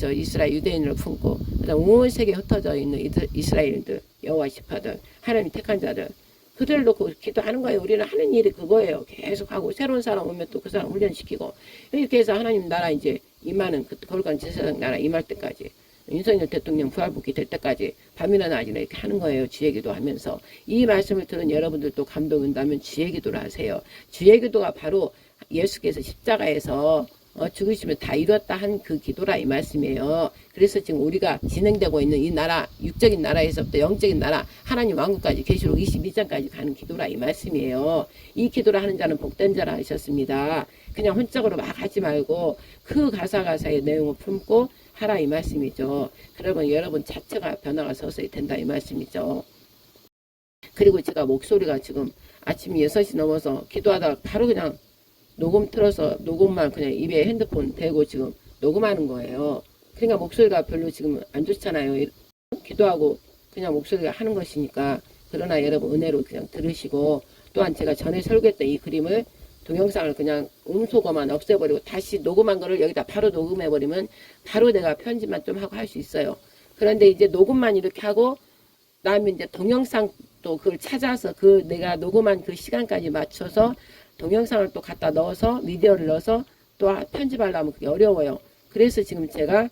유대인을 품고 그다음 온 세계에 흩어져 있는 이스라엘인들 여호와 지파들 하나님 택한 자들 그들 놓고 기도하는 거예요. 우리는 하는 일이 그거예요. 계속 하고 새로운 사람 오면 또 그 사람 훈련시키고 이렇게 해서 하나님 나라 이제 임하는 그 거룩한 제사장 나라 임할 때까지 윤석열 대통령 부활복귀 될 때까지 밤이나 낮이나 이렇게 하는 거예요. 주의기도 하면서 이 말씀을 들은 여러분들도 감동된다면 주의기도를 하세요. 주의기도가 바로 예수께서 십자가에서 죽으시면 다 이뤘다 한 그 기도라 이 말씀이에요. 그래서 지금 우리가 진행되고 있는 이 나라 육적인 나라에서부터 영적인 나라 하나님 왕국까지 계시록 22장까지 가는 기도라 이 말씀이에요. 이 기도를 하는 자는 복된 자라 하셨습니다. 그냥 혼적으로 막 하지 말고 그 가사의 내용을 품고 하라 이 말씀이죠. 그러면 여러분 자체가 변화가 서서히 된다 이 말씀이죠. 그리고 제가 목소리가 지금 아침 6시 넘어서 기도하다가 바로 그냥 녹음 틀어서 녹음만 그냥 입에 핸드폰 대고 지금 녹음하는 거예요. 그러니까 목소리가 별로 지금 안 좋잖아요. 기도하고 그냥 목소리가 하는 것이니까. 그러나 여러분 은혜로 그냥 들으시고, 또한 제가 전에 설계했던 이 그림을 동영상을 그냥 음소거만 없애버리고 다시 녹음한 거를 여기다 바로 녹음해버리면 바로 내가 편집만 좀 하고 할 수 있어요. 그런데 이제 녹음만 이렇게 하고 나면 이제 동영상 또 그걸 찾아서 그 내가 녹음한 그 시간까지 맞춰서 동영상을 또 갖다 넣어서 미디어를 넣어서 또 편집하려면 그게 어려워요. 그래서 지금 제가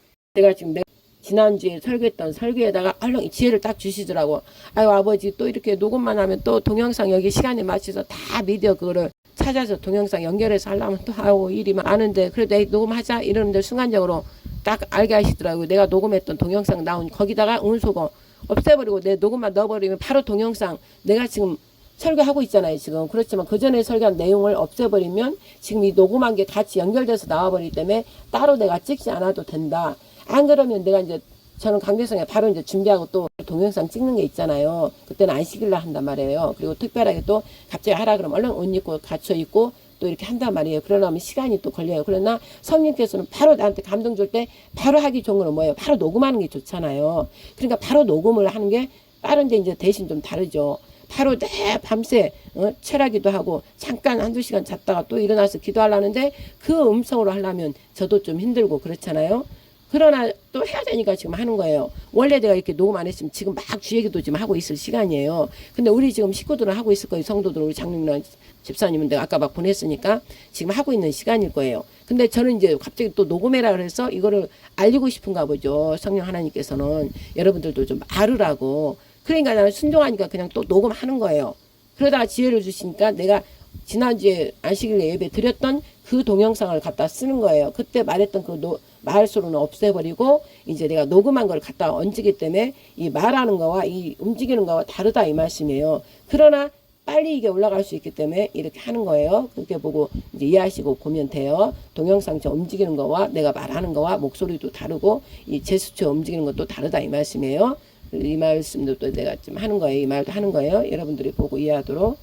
지금 지난주에 설계했던 설계에다가 얼른 지혜를 딱 주시더라고. 아유 아버지 또 이렇게 녹음만 하면 또 동영상 여기 시간에 맞춰서 다 미디어 그거를 찾아서 동영상 연결해서 하려면 또 아우 일이 많은데 그래도 녹음하자 이러는데 순간적으로 딱 알게 하시더라고요. 내가 녹음했던 동영상 나온 거기다가 음소거 없애버리고 내 녹음만 넣어버리면 바로 동영상 내가 지금 설계하고 있잖아요. 지금 그렇지만 그 전에 설계한 내용을 없애버리면 지금 이 녹음한 게 같이 연결돼서 나와버리기 때문에 따로 내가 찍지 않아도 된다. 안 그러면 내가 이제 저는 강대성에 바로 이제 준비하고 또 동영상 찍는 게 있잖아요. 그때는 안 시킬라 한단 말이에요. 그리고 특별하게 또 갑자기 하라 그러면 얼른 옷 입고 갖춰 입고 또 이렇게 한단 말이에요. 그러려면 시간이 또 걸려요. 그러나 성령께서는 바로 나한테 감동 줄 때 바로 하기 좋은 건 뭐예요? 바로 녹음하는 게 좋잖아요. 그러니까 바로 녹음을 하는 게 빠른데 이제 대신 좀 다르죠. 바로 밤새 철하기도 하고 잠깐 한두 시간 잤다가 또 일어나서 기도하려는데 그 음성으로 하려면 저도 좀 힘들고 그렇잖아요. 그러나 또 해야 되니까 지금 하는 거예요. 원래 내가 이렇게 녹음 안 했으면 지금 막 주얘기도 지금 하고 있을 시간이에요. 근데 우리 지금 식구들은 하고 있을 거예요. 성도들 우리 장로님이나 집사님은 내가 아까 막 보냈으니까 지금 하고 있는 시간일 거예요. 근데 저는 이제 갑자기 또 녹음해라 그래서 이거를 알리고 싶은가 보죠. 성령 하나님께서는 여러분들도 좀 알으라고. 그러니까 나는 순종하니까 그냥 또 녹음하는 거예요. 그러다가 지혜를 주시니까 내가 지난주에 안식일에 예배 드렸던 그 동영상을 갖다 쓰는 거예요. 그때 말했던 그 말소리는 없애버리고 이제 내가 녹음한 걸 갖다 얹기 때문에 이 말하는 거와 이 움직이는 거와 다르다 이 말씀이에요. 그러나 빨리 이게 올라갈 수 있기 때문에 이렇게 하는 거예요. 그렇게 보고 이제 이해하시고 보면 돼요. 동영상 저 움직이는 거와 내가 말하는 거와 목소리도 다르고 이 제스처 움직이는 것도 다르다 이 말씀이에요. 이 말씀도 또 내가 좀 하는 거예요. 이 말도 하는 거예요. 여러분들이 보고 이해하도록.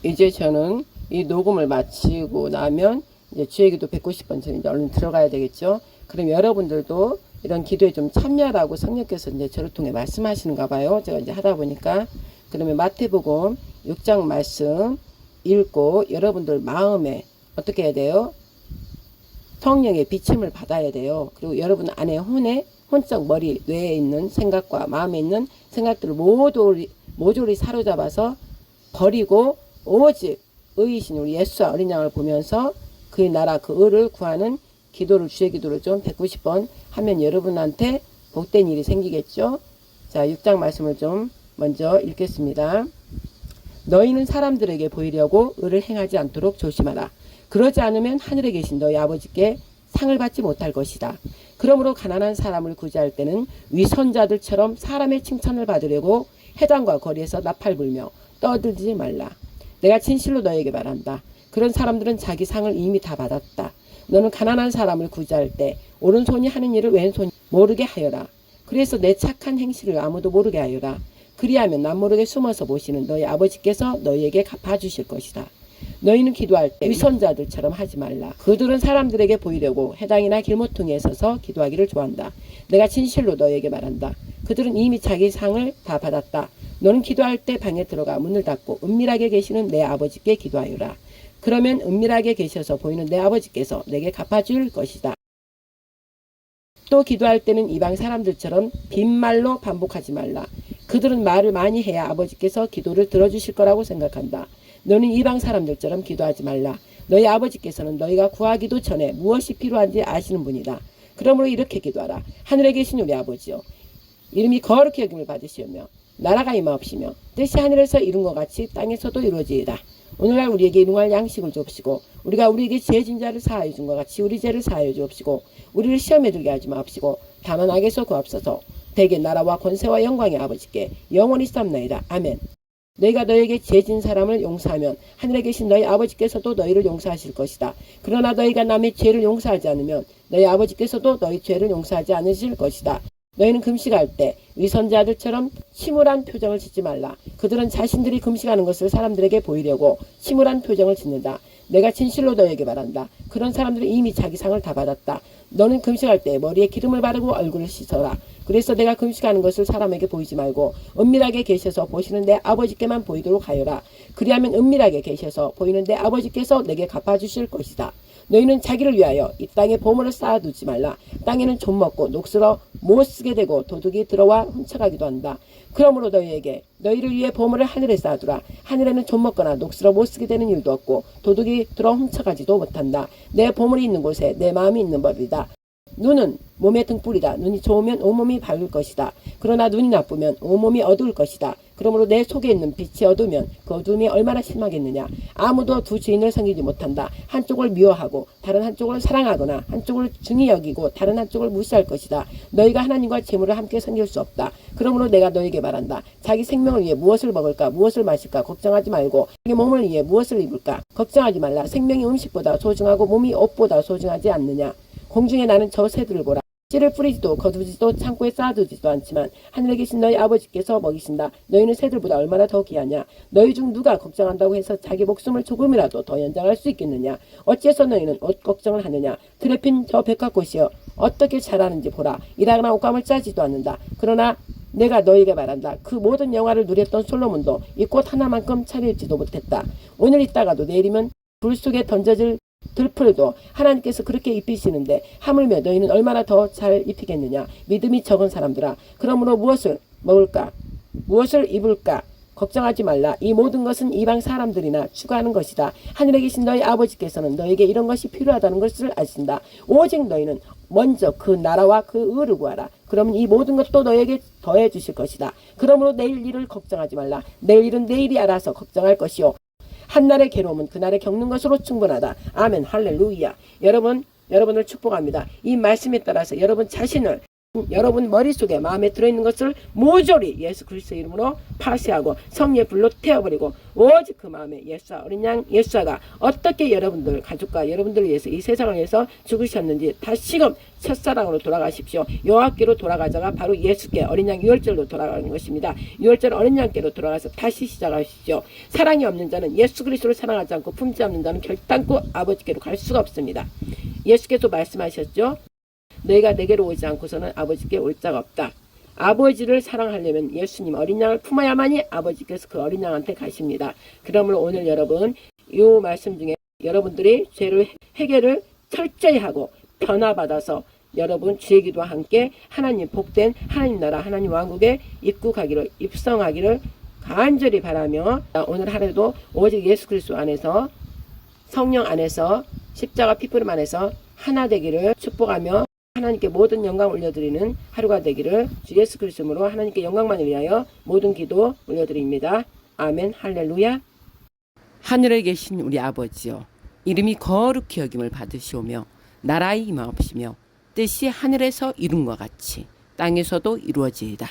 이제 저는 이 녹음을 마치고 나면 이제 주의기도 190번 전에 이제 얼른 들어가야 되겠죠. 그럼 여러분들도 이런 기도에 좀 참여하라고 성령께서 이제 저를 통해 말씀하시는가 봐요. 제가 이제 하다 보니까. 그러면 마태복음 6장 말씀 읽고 여러분들 마음에 어떻게 해야 돼요? 성령의 비침을 받아야 돼요. 그리고 여러분 안에 혼적 머리, 뇌에 있는 생각과 마음에 있는 생각들을 모조리 사로잡아서 버리고 오직 의이신 우리 예수와 어린 양을 보면서 그의 나라 그 의를 구하는 기도를 주의 기도를 좀 190번 하면 여러분한테 복된 일이 생기겠죠. 자, 6장 말씀을 좀 먼저 읽겠습니다. 너희는 사람들에게 보이려고 의를 행하지 않도록 조심하라. 그러지 않으면 하늘에 계신 너희 아버지께 상을 받지 못할 것이다. 그러므로 가난한 사람을 구제할 때는 위선자들처럼 사람의 칭찬을 받으려고 회당과 거리에서 나팔 불며 떠들지 말라. 내가 진실로 너에게 말한다. 그런 사람들은 자기 상을 이미 다 받았다. 너는 가난한 사람을 구제할 때 오른손이 하는 일을 왼손이 모르게 하여라. 그래서 내 착한 행실을 아무도 모르게 하여라. 그리하면 남모르게 숨어서 보시는 너희 아버지께서 너희에게 갚아주실 것이다. 너희는 기도할 때 위선자들처럼 하지 말라. 그들은 사람들에게 보이려고 회당이나 길모퉁이에 서서 기도하기를 좋아한다. 내가 진실로 너희에게 말한다. 그들은 이미 자기 상을 다 받았다. 너는 기도할 때 방에 들어가 문을 닫고 은밀하게 계시는 내 아버지께 기도하여라. 그러면 은밀하게 계셔서 보이는 내 아버지께서 내게 갚아줄 것이다. 또 기도할 때는 이방 사람들처럼 빈말로 반복하지 말라. 그들은 말을 많이 해야 아버지께서 기도를 들어주실 거라고 생각한다. 너는 이방 사람들처럼 기도하지 말라. 너희 아버지께서는 너희가 구하기도 전에 무엇이 필요한지 아시는 분이다. 그러므로 이렇게 기도하라. 하늘에 계신 우리 아버지여, 이름이 거룩히 여김을 받으시오며 나라가 임하옵시며 뜻이 하늘에서 이룬 것 같이 땅에서도 이루어지이다. 오늘날 우리에게 일용할 양식을 주옵시고 우리가 우리에게 죄진 자를 사하여 준 것 같이 우리 죄를 사하여 주옵시고 우리를 시험에 들게 하지 마옵시고 다만 악에서 구하옵소서. 대개 나라와 권세와 영광의 아버지께 영원히 삼나이다. 아멘. 너희가 너에게 죄진 사람을 용서하면 하늘에 계신 너희 아버지께서도 너희를 용서하실 것이다. 그러나 너희가 남의 죄를 용서하지 않으면 너희 아버지께서도 너희 죄를 용서하지 않으실 것이다. 너희는 금식할 때 위선자들처럼 침울한 표정을 짓지 말라. 그들은 자신들이 금식하는 것을 사람들에게 보이려고 침울한 표정을 짓는다. 내가 진실로 너에게 말한다. 그런 사람들은 이미 자기 상을 다 받았다. 너는 금식할 때 머리에 기름을 바르고 얼굴을 씻어라. 그래서 내가 금식하는 것을 사람에게 보이지 말고 은밀하게 계셔서 보시는 내 아버지께만 보이도록 하여라. 그리하면 은밀하게 계셔서 보이는 내 아버지께서 내게 갚아주실 것이다. 너희는 자기를 위하여 이 땅에 보물을 쌓아두지 말라. 땅에는 좀 먹고 녹슬어 못 쓰게 되고 도둑이 들어와 훔쳐가기도 한다. 그러므로 너희를 위해 보물을 하늘에 쌓아두라. 하늘에는 좀 먹거나 녹슬어 못 쓰게 되는 일도 없고 도둑이 들어 훔쳐가지도 못한다. 내 보물이 있는 곳에 내 마음이 있는 법이다. 눈은 몸의 등불이다. 눈이 좋으면 온몸이 밝을 것이다. 그러나 눈이 나쁘면 온몸이 어두울 것이다. 그러므로 내 속에 있는 빛이 어두우면 그 어두움이 얼마나 심하겠느냐. 아무도 두 주인을 섬기지 못한다. 한쪽을 미워하고 다른 한쪽을 사랑하거나 한쪽을 중히 여기고 다른 한쪽을 무시할 것이다. 너희가 하나님과 재물을 함께 섬길 수 없다. 그러므로 내가 너에게 말한다. 자기 생명을 위해 무엇을 먹을까 무엇을 마실까 걱정하지 말고 자기 몸을 위해 무엇을 입을까 걱정하지 말라. 생명이 음식보다 소중하고 몸이 옷보다 소중하지 않느냐. 공중에 나는 저 새들을 보라. 씨를 뿌리지도 거두지도 창고에 쌓아두지도 않지만 하늘에 계신 너희 아버지께서 먹이신다. 너희는 새들보다 얼마나 더 귀하냐. 너희 중 누가 걱정한다고 해서 자기 목숨을 조금이라도 더 연장할 수 있겠느냐. 어째서 너희는 옷 걱정을 하느냐. 들에 핀 저 백합꽃이여 어떻게 자라는지 보라. 일하거나 옷감을 짜지도 않는다. 그러나 내가 너희에게 말한다. 그 모든 영화를 누렸던 솔로몬도 이 꽃 하나만큼 차려입지도 못했다. 오늘 있다가도 내일이면 불 속에 던져질 들풀도 하나님께서 그렇게 입히시는데 하물며 너희는 얼마나 더 잘 입히겠느냐. 믿음이 적은 사람들아. 그러므로 무엇을 먹을까 무엇을 입을까 걱정하지 말라. 이 모든 것은 이방 사람들이나 추구하는 것이다. 하늘에 계신 너희 아버지께서는 너에게 이런 것이 필요하다는 것을 아신다. 오직 너희는 먼저 그 나라와 그 의를 구하라. 그러면 이 모든 것도 너에게 더해 주실 것이다. 그러므로 내일 일을 걱정하지 말라. 내일 일은 내일이 알아서 걱정할 것이요 한날의 괴로움은 그날에 겪는 것으로 충분하다. 아멘. 할렐루야. 여러분을 축복합니다. 이 말씀에 따라서 여러분 자신을 여러분 머릿속에 마음에 들어있는 것을 모조리 예수 그리스도의 이름으로 파쇄하고 성령의 불로 태워버리고 오직 그 마음에 예수와 어린 양 예수가 어떻게 여러분들 가족과 여러분들을 위해서 이 세상을 위해서 죽으셨는지 다시금 첫사랑으로 돌아가십시오. 여호와께로 돌아가자가 바로 예수께 어린 양 유월절로 돌아가는 것입니다. 유월절 어린 양께로 돌아가서 다시 시작하십시오. 사랑이 없는 자는 예수 그리스도를 사랑하지 않고 품지 않는 자는 결단코 아버지께로 갈 수가 없습니다. 예수께서 말씀하셨죠. 너희가 내게로 오지 않고서는 아버지께 올 자가 없다. 아버지를 사랑하려면 예수님 어린 양을 품어야만이 아버지께서 그 어린 양한테 가십니다. 그러므로 오늘 여러분 이 말씀 중에 여러분들이 죄를 해결을 철저히 하고 변화받아서 여러분 주의 기도와 함께 하나님 복된 하나님 나라 하나님 왕국에 입성하기를 간절히 바라며 오늘 하루도 오직 예수 그리스도 안에서 성령 안에서 십자가 피부름 안에서 하나 되기를 축복하며 하나님께 모든 영광 올려드리는 하루가 되기를 주 예수 그리스도로 하나님께 영광만을 위하여 모든 기도 올려드립니다. 아멘. 할렐루야. 하늘에 계신 우리 아버지여, 이름이 거룩히 여김을 받으시오며 나라의 임하옵시며 뜻이 하늘에서 이룬 것 같이 땅에서도 이루어지이다.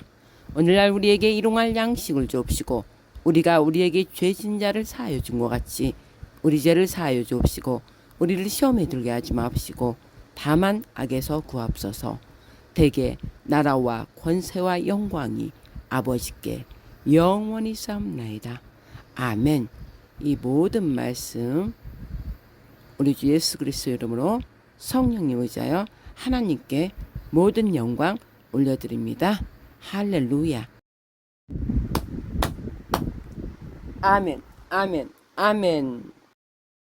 오늘날 우리에게 일용할 양식을 주옵시고 우리가 우리에게 죄진 자를 사하여 준 것 같이 우리 죄를 사하여 주옵시고 우리를 시험에 들게 하지 마옵시고 다만 악에서 구하옵소서. 대개 나라와 권세와 영광이 아버지께 영원히 싸움나이다. 아멘. 이 모든 말씀 우리 주 예수 그리스도 이름으로 성령님 의지하여 하나님께 모든 영광 올려드립니다. 할렐루야. 아멘. 아멘. 아멘.